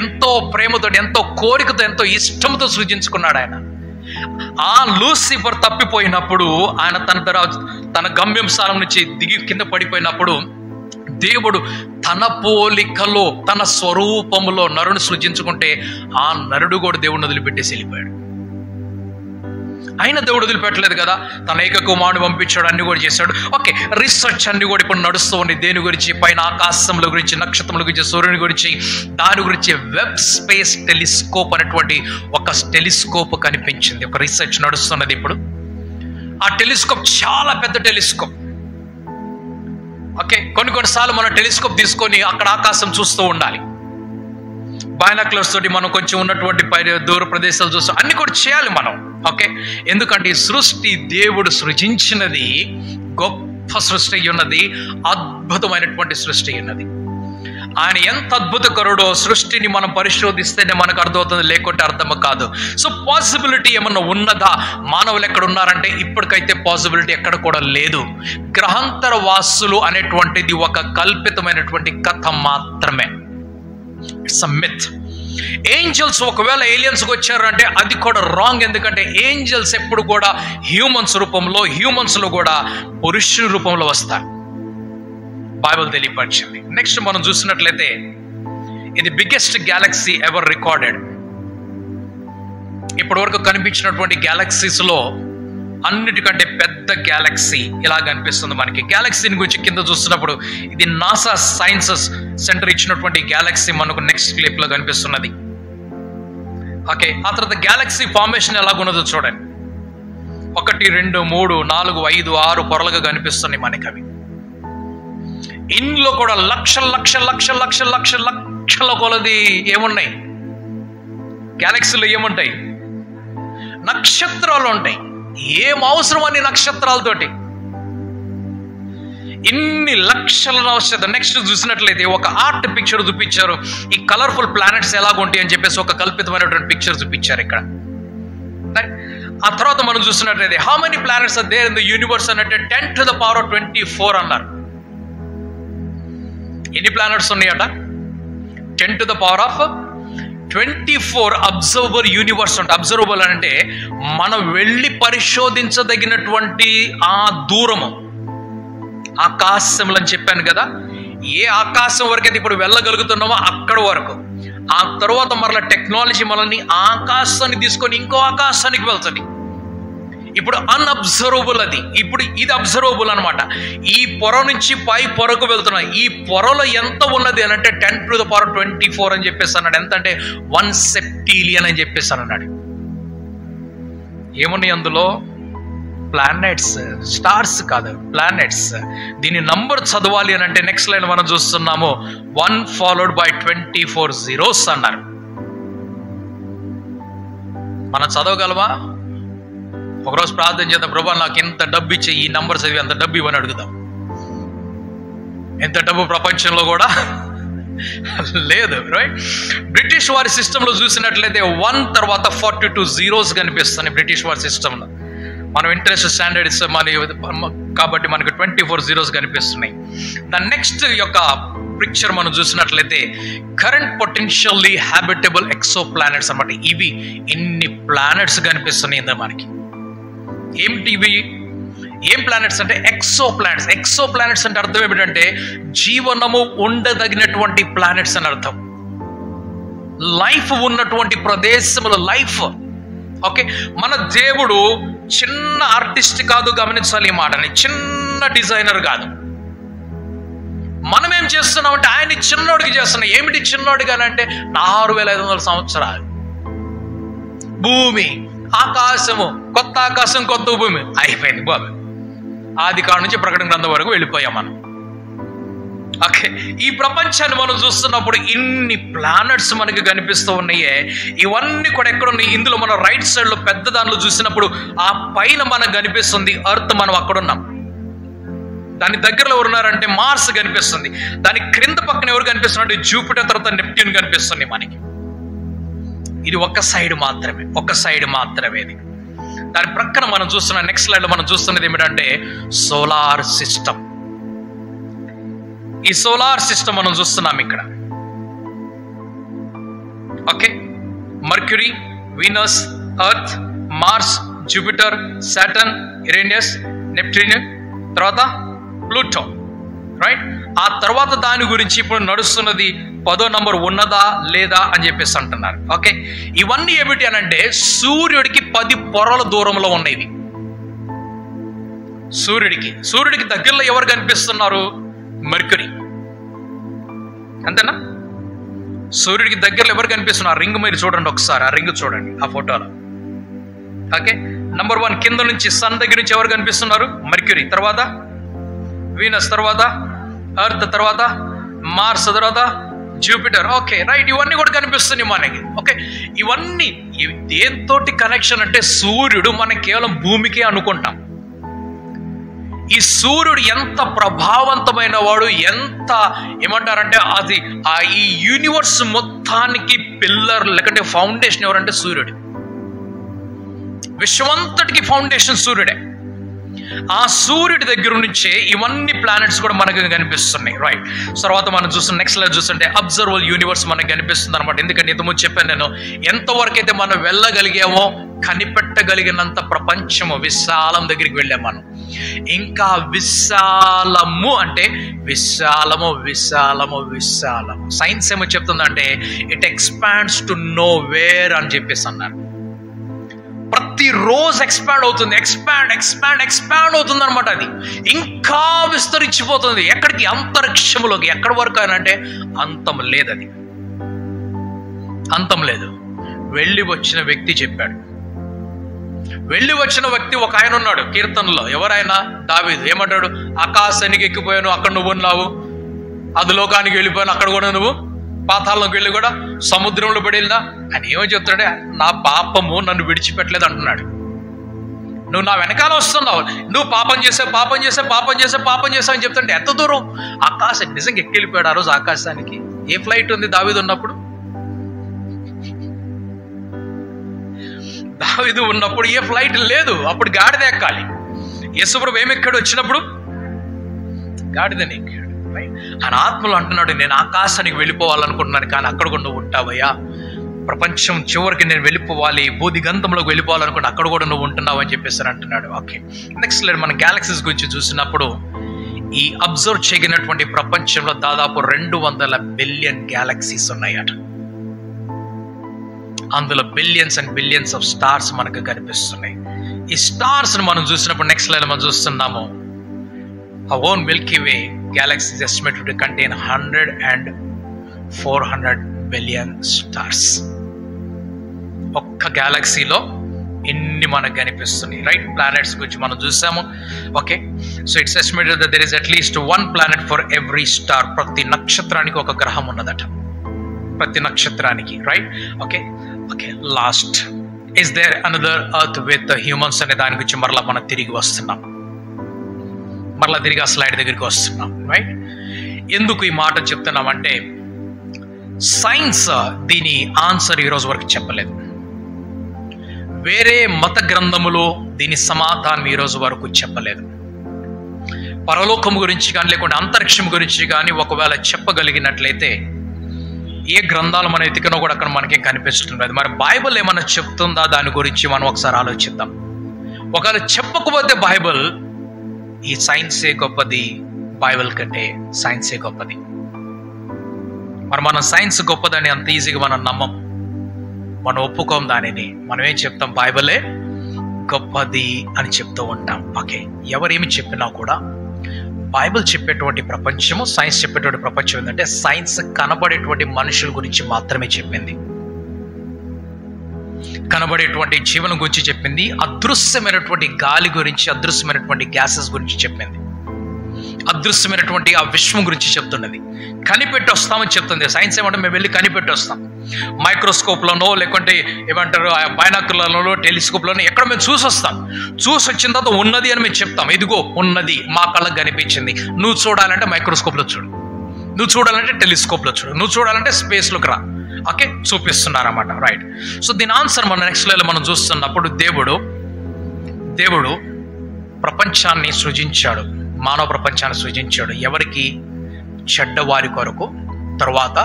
ఎంతో ప్రేమతో, ఎంతో కోరికతో, ఎంతో ఇష్టంతో సృజించుకున్నాడు ఆయన. ఆ లూసిఫర్ తప్పిపోయినప్పుడు, ఆయన తన గమ్యం స్థానం నుంచి దిగి కింద పడిపోయినప్పుడు దేవుడు తన పోలికలో, తన స్వరూపములో నరుని సృజించుకుంటే ఆ నరుడు కూడా దేవుడిని వదిలిపెట్టేసి వెళ్ళిపోయాడు. అయినా దేవుడు వదిలిపెట్టలేదు కదా, తన ఏక కుమారుని పంపించాడు, అన్ని కూడా చేశాడు. ఓకే, రీసెర్చ్ అన్ని కూడా ఇప్పుడు నడుస్తూ ఉంది. దేని గురించి? పైన ఆకాశముల గురించి, నక్షత్రముల గురించి, సూర్యుని గురించి. దాని గురించి వెబ్ స్పేస్ టెలిస్కోప్ అనేటువంటి ఒక టెలిస్కోప్ కనిపించింది. ఒక రీసెర్చ్ నడుస్తున్నది ఇప్పుడు. ఆ టెలిస్కోప్ చాలా పెద్ద టెలిస్కోప్. ఓకే, కొన్నిసార్లు మనం టెలిస్కోప్ తీసుకొని అక్కడ ఆకాశం చూస్తూ ఉండాలి. బైనాక్యులర్స్ తోటి మనం కొంచెం ఉన్నటువంటి దూర ప్రదేశాలు చూస్తాం. అన్ని కూడా చేయాలి మనం. ఓకే, ఎందుకంటే ఈ సృష్టి దేవుడు సృజించినది గొప్ప సృష్టి ఉన్నది, అద్భుతమైనటువంటి సృష్టి ఉన్నది. ఆయన ఎంత అద్భుతకరుడో సృష్టిని మనం పరిశోధిస్తేనే మనకు అర్థమవుతుంది, లేకుంటే అర్థము కాదు. సో పాసిబిలిటీ ఏమన్నా ఉన్నదా? మానవులు ఎక్కడ ఉన్నారంటే ఇప్పటికైతే పాసిబిలిటీ ఎక్కడ కూడా లేదు. గ్రహాంతర వాసులు అనేటువంటిది ఒక కల్పితమైనటువంటి కథ మాత్రమే. It's a myth. ఏంజల్స్ ఒకవేళ ఏలియన్స్కి వచ్చారంటే అది కూడా రాంగ్. ఎందుకంటే ఏంజల్స్ ఎప్పుడు కూడా హ్యూమన్స్ రూపంలో, హ్యూమన్స్లో కూడా పురుషుని రూపంలో వస్తారు. బైబిల్ తెలియపరిచింది. నెక్స్ట్ మనం చూసినట్లయితే ఇది బిగ్గెస్ట్ గ్యాలక్సీ ఎవర్ రికార్డెడ్. ఇప్పటి వరకు కనిపించినటువంటి గ్యాలక్సీస్లో అన్నిటికంటే పెద్ద గ్యాలక్సీ ఇలా కనిపిస్తుంది మనకి. గ్యాలక్సీని గురించి కింద చూస్తున్నప్పుడు ఇది నాసా సైన్సెస్ సెంటర్ ఇచ్చినటువంటి గ్యాలక్సీ మనకు నెక్స్ట్ క్లిప్ లో కనిపిస్తున్నది. ఓకే, ఆ తర్వాత గ్యాలక్సీ ఫార్మేషన్ ఎలాగున్నదో చూడండి. 1 2 3 4 5 6 పొరలుగా కనిపిస్తున్నాయి మనకి. అవి ఇందులో కూడా లక్షల లక్షల లక్షల లక్షల లక్షల లక్షల కొలది ఏమున్నాయి, గ్యాలక్సీలో ఏముంటాయి, నక్షత్రాలు ఉంటాయి. ఏం అవసరం అని నక్షత్రాలతోటి ఇన్ని లక్షల నక్షత్రాలు. నెక్స్ట్ చూసినట్లయితే ఒక ఆర్ట్ పిక్చర్ చూపించారు, ఈ కలర్ఫుల్ ప్లానెట్స్ ఎలాగుంటాయి అని చెప్పేసి ఒక కల్పితమైనటువంటి పిక్చర్ చూపించారు ఇక్కడ. ఆ తర్వాత మనం చూసినట్లయితే how many planets are there in the universe అంటే 10 to the power of 24 అన్నారు. ఎన్ని ప్లానెట్స్ ఉన్నాయట? 10 to the power of 24 observable universe అంటే, అబ్జర్వబుల్ అంటే మనం వెళ్ళి పరిశోధించదగినటువంటి ఆ దూరము, ఆకాశంలో అని చెప్పాను కదా. ఏ ఆకాశం వరకు అయితే ఇప్పుడు వెళ్ళగలుగుతున్నామో అక్కడ వరకు. ఆ తర్వాత మరలా టెక్నాలజీ మనల్ని ఆకాశాన్ని తీసుకొని ఇంకో ఆకాశానికి వెళ్తుంది. ఇప్పుడు అన్అబ్జర్వబుల్ అది, ఇప్పుడు ఇది అబ్జర్వబుల్ అనమాట. ఈ పొర నుంచి పై పొరకు వెళ్తున్నాయి. ఈ పొరలో ఎంత ఉన్నది అని అంటే 10 to the power 24 అని చెప్పేసి అన్నాడు. ఎంత అంటే 1 సెప్టీలియన్ అని చెప్పేసి అన్నాడు. ఏమున్నాయి అందులో? ప్లానెట్స్, స్టార్స్ కాదు, ప్లానెట్స్. దీని నంబర్ చదవాలి అని అంటే నెక్స్ట్ లైన్ మనం చూస్తున్నాము 1 followed by 24 zeros అన్నారు. మనం చదవగలమా? ఒకరోజు ప్రార్థన చేద్దాం, ప్రభా నాకు ఎంత డబ్బు ఇచ్చి ఈ నంబర్ చదివి అంత డబ్బు ఇవ్వని అడుగుదాం. ఎంత డబ్బు ప్రపంచంలో కూడా లేదు, రైట్? బ్రిటిష్ వారి సిస్టంలో చూసినట్లయితే 1 తర్వాత 42 zeros కనిపిస్తున్నాయి బ్రిటిష్ వారి సిస్టంలో. మనం ఇంట్రెస్ట్ స్టాండర్డ్స్ కాబట్టి మనకు 24 zeros కనిపిస్తున్నాయి. దాని నెక్స్ట్ యొక్క పిక్చర్ మనం చూసినట్లయితే current potentially habitable exo planets అన్నమాట. ఇవి ఎన్ని ప్లానెట్స్ కనిపిస్తున్నాయి ఇందా మనకి. ఏమిటి ఇవి? ఏం ప్లానెట్స్ అంటే ఎక్సో ప్లానెట్స్. ఎక్సో ప్లానెట్స్ అంటే అర్థం ఏమిటంటే జీవనము ఉండదగినటువంటి ప్లానెట్స్ అని అర్థం. లైఫ్ ఉన్నటువంటి ప్రదేశంలో లైఫ్. ఓకే, మన దేవుడు చిన్న ఆర్టిస్ట్ కాదు, గమనించాలి ఈ మాటని. చిన్న డిజైనర్ కాదు. మనం ఏం చేస్తున్నాం అంటే ఆయన చిన్నోడికి చేస్తున్నాం. ఏమిటి చిన్నోడిగా అంటే 6500 సంవత్సరాలు భూమి, ఆకాశము, కొత్త ఆకాశం కొత్త భూమి అయిపోయింది బాబు. ఆది కాడ నుంచి ప్రకటన గ్రంథం వరకు వెళ్ళిపోయాం మనం. ఓకే, ఈ ప్రపంచాన్ని మనం చూస్తున్నప్పుడు ఇన్ని ప్లానెట్స్ మనకి కనిపిస్తూ ఉన్నాయే. ఇవన్నీ కూడా ఎక్కడున్నాయి? ఇందులో మనం రైట్ సైడ్ లో పెద్ద దానిలో చూసినప్పుడు ఆ పైన మనకు కనిపిస్తుంది ఎర్త్, మనం అక్కడున్నాం. దాని దగ్గరలో ఎవరున్నారంటే మార్స్ కనిపిస్తుంది. దాని క్రింద పక్కన ఎవరు కనిపిస్తున్నారంటే జూపిటర్, తర్వాత నెప్ట్యూన్ కనిపిస్తుంది మనకి. ఇది ఒక సైడ్ మాత్రమే, ఒక సైడ్ మాత్రమే ఇది. దాని ప్రక్కన మనం చూస్తున్న నెక్స్ట్ స్లైడ్ లో మనం చూస్తున్నది ఏమిటంటే సోలార్ సిస్టమ్. ఈ సోలార్ సిస్టమ్ మనం చూస్తున్నాం ఇక్కడ. Okay, Mercury, Venus, Earth, Mars, Jupiter, Saturn, Uranus, Neptune, తర్వాత ప్లూటో, రైట్? ఆ తర్వాత దాని గురించి ఇప్పుడు నడుస్తున్నది 10వ నంబర్ ఉన్నదా లేదా అని చెప్పేసి అంటున్నారు. ఓకే, ఇవన్నీ ఏమిటి అని అంటే సూర్యుడికి 10 పొరల దూరంలో ఉన్నాయి. సూర్యుడికి దగ్గరలో ఎవరు కనిపిస్తున్నారు? మర్క్యూరీ. అంతేనా? సూర్యుడికి దగ్గరలో ఎవరు కనిపిస్తున్నారు? రింగ్ మీరు చూడండి ఒకసారి, ఆ రింగ్ చూడండి ఆ ఫోటోలో. ఓకే, నంబర్ 1 కింద నుంచి సన్ దగ్గర నుంచి ఎవరు కనిపిస్తున్నారు? మర్క్యూరీ, తర్వాత వీనస్, తర్వాత ఎర్త్, తర్వాత మార్స్, తర్వాత జూపిటర్. ఓకే, రైట్, ఇవన్నీ కూడా కనిపిస్తున్నాయి మనకి. ఓకే, ఇవన్నీ దేంతోటి కనెక్షన్ అంటే సూర్యుడు మనం కేవలం భూమికే అనుకుంటాం. ఈ సూర్యుడు ఎంత ప్రభావవంతమైన వాడు, ఎంత ఏమంటారంటే అది ఈ యూనివర్స్ మొత్తానికి పిల్లర్ లేకంటే ఫౌండేషన్ ఎవరంటే సూర్యుడు. విశ్వమంతటికి ఫౌండేషన్ సూర్యుడే. ఆ సూర్యుడి దగ్గర నుంచే ఇవన్నీ ప్లానెట్స్ కూడా మనకు కనిపిస్తున్నాయి, రైట్? తర్వాత మనం చూస్తున్న నెక్స్ట్ లైవ్ చూస్తుంటే అబ్జర్వబుల్ యూనివర్స్ మనకు కనిపిస్తుంది అనమాట. ఎందుకంటే ఇంతకుముందు చెప్పాను నేను, ఎంతవరకు అయితే మనం వెళ్ళగలిగామో కనిపెట్టగలిగినంత ప్రపంచము విశాలం దగ్గరికి వెళ్ళాం మనం. ఇంకా విశాలము అంటే విశాలము విశాలము విశాలము. సైన్స్ ఏమో చెప్తుందంటే it expands to know where అని చెప్పేసి అన్నారు. ప్రతిరోజు ఎక్స్పాండ్ అవుతుంది, ఎక్స్పాండ్ అవుతుంది అనమాట. అది ఇంకా విస్తరించిపోతుంది. ఎక్కడికి? అంతరిక్షములోకి. ఎక్కడి వరకు అని అంటే అంతం లేదు, అది అంతం లేదు. వెళ్ళి వచ్చిన వ్యక్తి చెప్పాడు, వెళ్ళి వచ్చిన వ్యక్తి ఒక ఆయన ఉన్నాడు కీర్తనలో. ఎవరైనా? దావీదు. ఏమంటాడు? ఆకాశానికి ఎక్కిపోయాను, అక్కడ నువ్వు ఉన్నావు. అధోలోకానికి వెళ్ళిపోయాను, అక్కడ కూడా నువ్వు. పాతాళంలోకి వెళ్ళి కూడా సముద్రంలో పడినా అని ఏమో చెప్తాడే, నా పాపము నన్ను విడిచిపెట్టలేదు అంటున్నాడు. నువ్వు నా వెనకాల వస్తున్నావు, నువ్వు పాపం చేసావు అని చెప్తుంటే ఎంత దూరం? ఆకాశం నిజంగా ఎక్కెళ్ళిపోయాడు ఆ రోజు ఆకాశానికి. ఏ ఫ్లైట్ ఉంది దావీదు ఉన్నప్పుడు? దావీదు ఉన్నప్పుడు ఏ ఫ్లైట్ లేదు. అప్పుడు గాడిద ఎక్కాలి. యేసుప్రభు ఏమెక్కాడు వచ్చినప్పుడు? గాడిదని ఎక్కాడు. ఆయన ఆత్మలో అంటున్నాడు, నేను ఆకాశానికి వెళ్ళిపోవాలనుకుంటున్నాను, కానీ అక్కడ కూడా నువ్వు ఉంటావయ్యా. ప్రపంచం చివరికి నేను వెళ్ళిపోవాలి, బోధిగంతంలోకి వెళ్ళిపోవాలనుకుంటే అక్కడ కూడా నువ్వు ఉంటున్నావు అని చెప్పేసి అంటున్నాడు. ఓకే, నెక్స్ట్ మన గ్యాలక్సీస్ గురించి చూసినప్పుడు ఈ అబ్జర్వ్ చేయనటువంటి ప్రపంచంలో దాదాపు 200 బిలియన్ గ్యాలక్సీస్ ఉన్నాయట. అందులో billions and billions of stars మనకు కనిపిస్తున్నాయి. ఈ స్టార్స్ మనం చూసినప్పుడు నెక్స్ట్ లైన్ మనం చూస్తున్నాము, our own Milky Way galaxy is estimated to contain 100 and 400 billion stars. ఒక్క గ్యాలక్సీలో ఎన్ని మనకు కనిపిస్తున్నాయి, రైట్? ప్లానెట్స్ గురించి మనం చూసాము. Okay, so it's estimated that there is at least 1 planet for every star. ప్రతి నక్షత్రానికి ఒక గ్రహం ఉన్నదట, ప్రతి నక్షత్రానికి, right? Okay okay last, is there another earth with humans అనే దాని గురించి మరలా మనం తిరిగి వస్తున్నాం, మరలా తిరిగి ఆ స్లైడ్ దగ్గరికి వస్తున్నాం, రైట్? ఎందుకు ఈ మాట చెప్తున్నామంటే సైన్స్ దీని ఆన్సర్ ఈరోజు వరకు చెప్పలేదు. వేరే మత గ్రంథములో దీని సమాధానం ఈరోజు వరకు చెప్పలేదు. పరలోకం గురించి కానీ లేకుంటే అంతరిక్షం గురించి కానీ ఒకవేళ చెప్పగలిగినట్లయితే ఏ గ్రంథాలు మనం ఎతికినా కూడా అక్కడ మనకేం కనిపిస్తుంది. మరి బైబిల్ ఏమన్నా చెప్తుందా దాని గురించి మనం ఒకసారి ఆలోచిద్దాం. ఒకవేళ చెప్పకపోతే బైబిల్, ఈ సైన్సే గొప్పది, బైబిల్ కంటే సైన్సే గొప్పది. మరి మనం సైన్స్ గొప్పదని అంత ఈజీగా మనం నమ్మం, మనం ఒప్పుకోం దానిని. మనం ఏం చెప్తాం? బైబిలే గొప్పది అని చెప్తూ ఉంటాం. ఓకే, ఎవరేమి చెప్పినా కూడా బైబిల్ చెప్పేటువంటి ప్రపంచము, సైన్స్ చెప్పేటువంటి ప్రపంచం ఏంటంటే సైన్స్ కనబడేటువంటి మనుషుల గురించి మాత్రమే చెప్పింది, కనబడేటువంటి జీవనం గురించి చెప్పింది, అదృశ్యమైనటువంటి గాలి గురించి, అదృశ్యమైనటువంటి గ్యాసెస్ గురించి చెప్పింది, అదృశ్యమైనటువంటి ఆ విశ్వం గురించి చెప్తున్నది. కనిపెట్టి వస్తామని చెప్తుంది సైన్స్. ఏమంటే మేము వెళ్ళి కనిపెట్టి వస్తాం, మైక్రోస్కోప్లోనో లేకుంటే ఏమంటారు బైనాకులర్లలో, టెలిస్కోప్లోనో ఎక్కడ మేము చూసి వస్తాం. చూసి వచ్చిన తర్వాత ఉన్నది అని మేము చెప్తాం, ఇదిగో ఉన్నది మా కళ్ళకు కనిపించింది. నువ్వు చూడాలంటే మైక్రోస్కోప్లో చూడు, నువ్వు చూడాలంటే టెలిస్కోప్లో చూడు, నువ్వు చూడాలంటే స్పేస్లోకి రా. ఓకే, చూపిస్తున్నారన్నమాట, రైట్? సో దీని ఆన్సర్ మన నెక్స్ట్ లైన్లో మనం చూస్తున్నప్పుడు దేవుడు ప్రపంచాన్ని సృజించాడు, మానవ ప్రపంచాన్ని సృజించాడు. ఎవరికి? చెడ్డవారి కొరకు, తర్వాత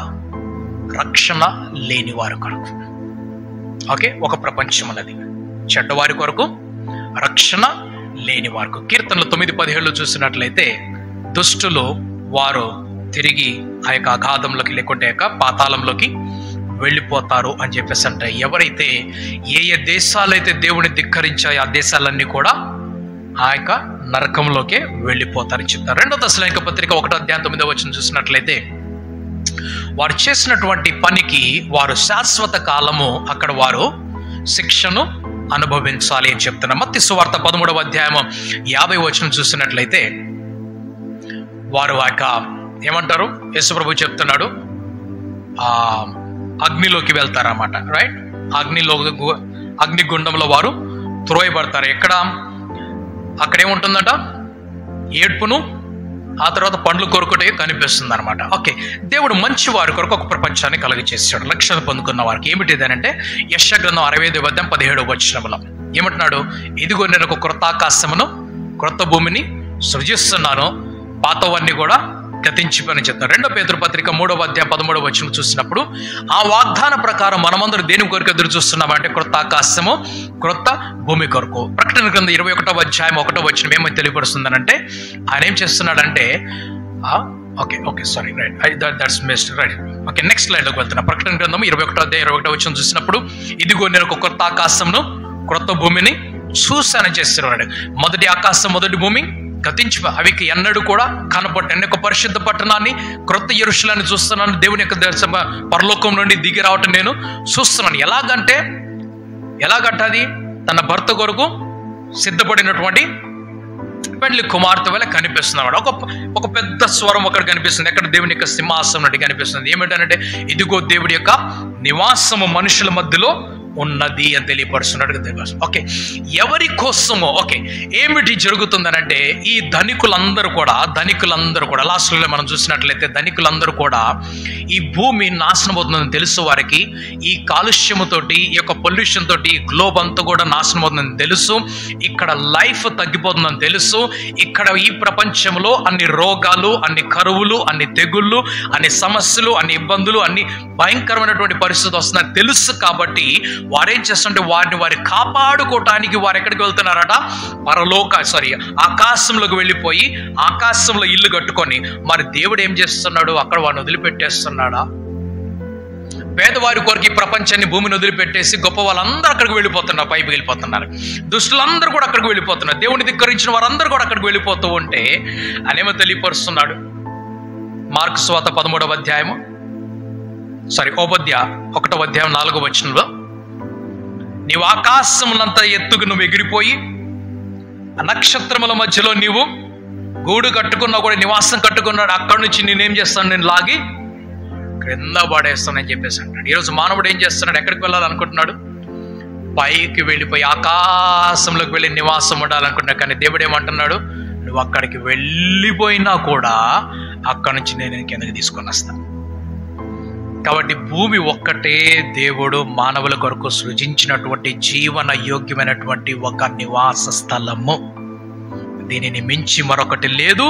రక్షణ లేని వారి కొరకు. ఓకే, ఒక ప్రపంచం ఉన్నది చెడ్డవారి కొరకు, రక్షణ లేని వారికి. కీర్తనలు 9:17 చూసినట్లయితే దుష్టులు వారు తిరిగి ఆ యొక్క అగాధంలోకి లేకుంటే యొక్క పాతాళంలోకి వెళ్ళిపోతారు అని చెప్పేసి అంటే, ఎవరైతే ఏ దేశాలైతే దేవుని ధిక్కరించాయో ఆ దేశాలన్నీ కూడా ఆ యొక్క నరకంలోకే వెళ్ళిపోతారని చెప్తారు. 2 దశలోనిక పత్రిక 1:9 చూసినట్లయితే వారు చేసినటువంటి పనికి వారు శాశ్వత కాలము అక్కడ వారు శిక్షను అనుభవించాలి అని చెప్తున్నారు. మత్తయి సువార్త 13:50 చూసినట్లయితే వారు ఆ యొక్క ఏమంటారు, యేసుప్రభు చెప్తున్నాడు, అగ్నిలోకి వెళ్తారన్నమాట, రైట్? అగ్నిగుండంలో వారు త్రోయబడతారు. ఎక్కడ? అక్కడేముంటుందట? ఏడ్పును, ఆ తర్వాత పండ్లు కొరకుటే కనిపిస్తుంది అనమాట. ఓకే, దేవుడు మంచి వారి కొరకు ఒక ప్రపంచాన్ని కలుగజేశాడు, రక్షణ పొందుకున్న వారికి. ఏమిటిదనంటే యెషయా గ్రంథం 65:17 ఏమంటున్నాడు? ఇదిగో నేను ఒక క్రొత్త ఆకాశమును క్రొత్త భూమిని సృజిస్తున్నాను, పాతవన్నీ కూడా గతించిపోయిన చెప్తారు. 2 పేతురు పత్రిక 3:13 చూసినప్పుడు ఆ వాగ్దాన ప్రకారం మనమందరూ దేని కొరకు ఎదురు చూస్తున్నామంటే క్రొత్త ఆకాశము క్రొత్త భూమి కొరకు. ప్రకటన గ్రంథం 21:1 ఏమో తెలియపరుస్తుందనంటే ఆయన ఏం చేస్తున్నాడంటే నెక్స్ట్ లైన్లోకి వెళ్తున్నా. ప్రకటన గ్రంథం 21:21 చూసినప్పుడు ఇదిగో నేను ఒక క్రొత్త ఆకాశమును క్రొత్త భూమిని చూశానని చేస్తున్నాడు. మొదటి ఆకాశం మొదటి భూమి గతించిపో, అవికి ఎన్నడూ కూడా కనపట్టాను. ఒక పరిశుద్ధ పట్టణాన్ని క్రొత్త యెరూషలేముని చూస్తున్నాను, దేవుని యొక్క పరలోకం నుండి దిగి రావటం నేను చూస్తున్నాను. ఎలాగంటే అది తన భర్త కొరకు సిద్ధపడినటువంటి పెళ్లి కుమార్తె వల్ల కనిపిస్తున్నాడు. ఒక పెద్ద స్వరం అక్కడ కనిపిస్తుంది. ఎక్కడ దేవుని యొక్క సింహాసనం నుండి కనిపిస్తుంది. ఏమిటంటే ఇదిగో దేవుడి యొక్క నివాసము మనుషుల మధ్యలో ఉన్నది అని తెలియపరుస్తున్నాడు. ఓకే, ఎవరి కోసమో ఓకే ఏమిటి జరుగుతుందనంటే ఈ ధనికులందరూ కూడా లాస్ట్లో మనం చూసినట్లయితే ధనికులందరూ కూడా ఈ భూమి నాశనం అవుతుందని తెలుసు వారికి. ఈ కాలుష్యముతోటి, ఈ యొక్క పొల్యూషన్ తోటి గ్లోబ్ అంతా కూడా నాశనం అవుతుందని తెలుసు. ఇక్కడ లైఫ్ తగ్గిపోతుందని తెలుసు. ఇక్కడ ఈ ప్రపంచంలో అన్ని రోగాలు, అన్ని కరువులు, అన్ని తెగుళ్ళు, అన్ని సమస్యలు, అన్ని ఇబ్బందులు, అన్ని భయంకరమైనటువంటి పరిస్థితి వస్తుందని తెలుసు. కాబట్టి వారేం చేస్తుంటే వారిని కాపాడుకోవటానికి వారు ఎక్కడికి వెళ్తున్నారట? ఆకాశంలోకి వెళ్ళిపోయి ఆకాశంలో ఇల్లు కట్టుకొని, మరి దేవుడు ఏం చేస్తున్నాడు? అక్కడ వారిని వదిలిపెట్టేస్తున్నాడా? పేదవారి కొరకు ఈ ప్రపంచాన్ని, భూమిని వదిలిపెట్టేసి గొప్ప వాళ్ళందరూ అక్కడికి వెళ్ళిపోతున్నారు, పైకి వెళ్ళిపోతున్నారు. దుష్టులందరూ కూడా అక్కడికి వెళ్ళిపోతున్నారు. దేవుని ధిక్కరించిన వారందరూ కూడా అక్కడికి వెళ్ళిపోతూ ఉంటే అనేమో తెలియపరుస్తున్నాడు. మార్కు సువార్త 13వ అధ్యాయము Obadiah 1వ అధ్యాయం 4వ వచనంలో, నీవు ఆకాశములంత ఎత్తుకు నువ్వు ఎగిరిపోయి నక్షత్రముల మధ్యలో నీవు గూడు కట్టుకున్నా కూడా, నివాసం కట్టుకున్నాడు, అక్కడి నుంచి నేనేం చేస్తాను? నేను లాగి క్రింద పడేస్తానని చెప్పేసి అంటాడు. ఈరోజు మానవుడు ఏం చేస్తున్నాడు? ఎక్కడికి వెళ్ళాలనుకుంటున్నాడు? పైకి వెళ్ళిపోయి ఆకాశంలోకి వెళ్ళి నివాసం ఉండాలనుకుంటున్నాడు. కానీ దేవుడు ఏమంటున్నాడు? నువ్వు అక్కడికి వెళ్ళిపోయినా కూడా అక్కడి నుంచి నేను కిందకి తీసుకొని వస్తాను. కాబట్టి భూమి ఒక్కటే దేవుడు మానవుల కొరకు సృజించినటువంటి జీవన యోగ్యమైనటువంటి ఒక నివాస స్థలము. దీనిని మించి మరొకటి లేదు,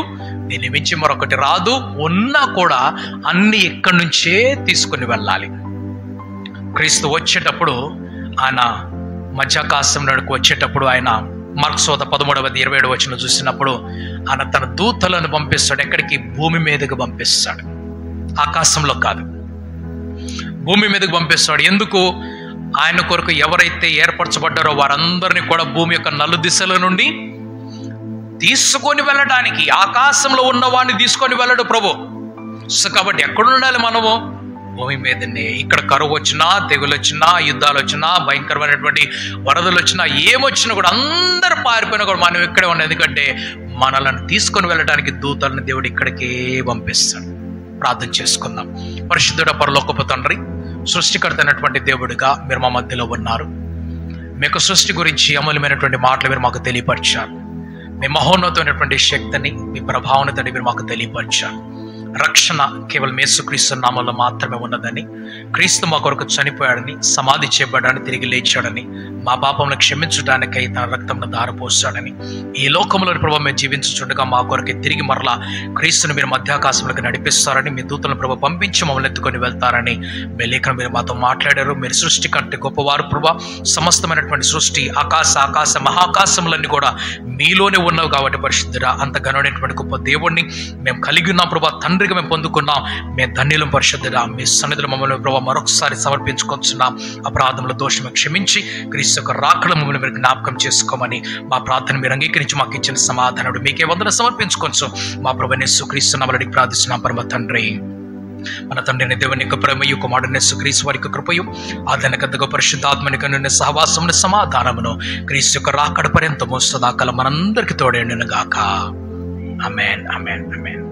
దీన్ని మించి మరొకటి రాదు. ఉన్నా కూడా అన్ని ఇక్కడి నుంచే తీసుకుని వెళ్ళాలి. క్రీస్తు వచ్చేటప్పుడు, ఆయన మధ్యాకాశం నడుకు వచ్చేటప్పుడు, ఆయన మార్కు సువార్త 13వ 27వ చూసినప్పుడు ఆయన తన దూతలను పంపిస్తాడు. ఎక్కడికి? భూమి మీదకి పంపిస్తాడు. ఆకాశంలో కాదు, భూమి మీదకి పంపిస్తాడు. ఎందుకు? ఆయన కొరకు ఎవరైతే ఏర్పరచబడ్డారో వారందరినీ కూడా భూమి యొక్క నలు దిశల నుండి తీసుకొని వెళ్ళడానికి. ఆకాశంలో ఉన్న వాడిని తీసుకొని వెళ్ళడు ప్రభు. సో కాబట్టి ఎక్కడ ఉండాలి మనము? భూమి మీదనే. ఇక్కడ కరువు వచ్చినా, తెగులు వచ్చినా, యుద్ధాలు వచ్చినా, భయంకరమైనటువంటి వరదలు వచ్చినా, ఏమొచ్చినా కూడా అందరు పారిపోయినా కూడా మనం ఇక్కడే ఉన్నాం. ఎందుకంటే మనల్ని తీసుకొని వెళ్ళడానికి దూతలను దేవుడు ఇక్కడికే పంపిస్తాడు. ప్రార్థన చేసుకుందాం. పరిశుద్ధుడ పరలోకపు తండ్రి, సృష్టికర్త అయినటువంటి దేవుడిగా మీరు మా మధ్యలో ఉన్నారు. మీకు సృష్టి గురించి అమూల్యమైనటువంటి మాటలు మీరు మాకు తెలియపరిచారు. మీ మహోన్నతమైనటువంటి శక్తిని, మీ ప్రభావాన్ని మీరు మాకు తెలియపరిచారు. రక్షణ కేవలం యేసుక్రీస్తు నామములో మాత్రమే ఉన్నదని, క్రీస్తు మా కొరకు చనిపోయాడని, సమాధి చేయబడాడని, తిరిగి లేచాడని, మా పాపములను క్షమించడానికై తన రక్తమును ధారపోస్తాడని, ఈ లోకంలోని ప్రభావం మేము జీవించుచుండగా మా కొరకు తిరిగి మరలా క్రీస్తుని మీరు మధ్యాకాశంలోకి నడిపిస్తారని, మీ దూతలను ప్రభు పంపించి మమ్మల్ని ఎత్తుకొని వెళ్తారని మీ లేఖనం మీరు మాతో మాట్లాడారు. మీరు సృష్టి కంటే గొప్పవారు ప్రభా. సమస్తమైనటువంటి సృష్టి, ఆకాశ మహాకాశములన్నీ కూడా మీలోనే ఉన్నవి. కాబట్టి పరిశుద్ధుడా, అంత ఘనమైనటువంటి గొప్ప దేవుణ్ణి మేము కలిగి ఉన్నాం ప్రభా. తండ్రిగా మేము పొందుకున్నాం. మేము ధన్యులం పరిశుద్ధుడా. మీ సన్నిధిలో మమ్మల్ని ప్రభావ మరొకసారి సమర్పించుకొచ్చున్నాం. అపరాధముల దోషము క్షమించి క్రీస్తు యొక్క రాకడ మమ్మల్ని మీరు జ్ఞాపకం చేసుకోమని మా ప్రార్థన మీరు అంగీకరించి మాకు ఇచ్చిన సమాధానుడు మీకే వందన సమర్పించుకోవచ్చు. మా ప్రభువైన యేసుక్రీస్తు నామములో ప్రార్థిస్తున్నాం పరమ తండ్రి. మన తండ్రిని దేవుని యొక్క ప్రేమయు, కుమారుడైన యేసుక్రీస్తు వారి యొక్క కృపయు, ఆదరణకర్తగా పరిశుద్ధాత్మని కనున్న సహవాసమును, సమాధానమును క్రీస్తు యొక్క రాకడ పర్యంతము సదాకాలం మనందరికీ తోడేండును గాక. ఆమేన్, ఆమేన్, ఆమేన్.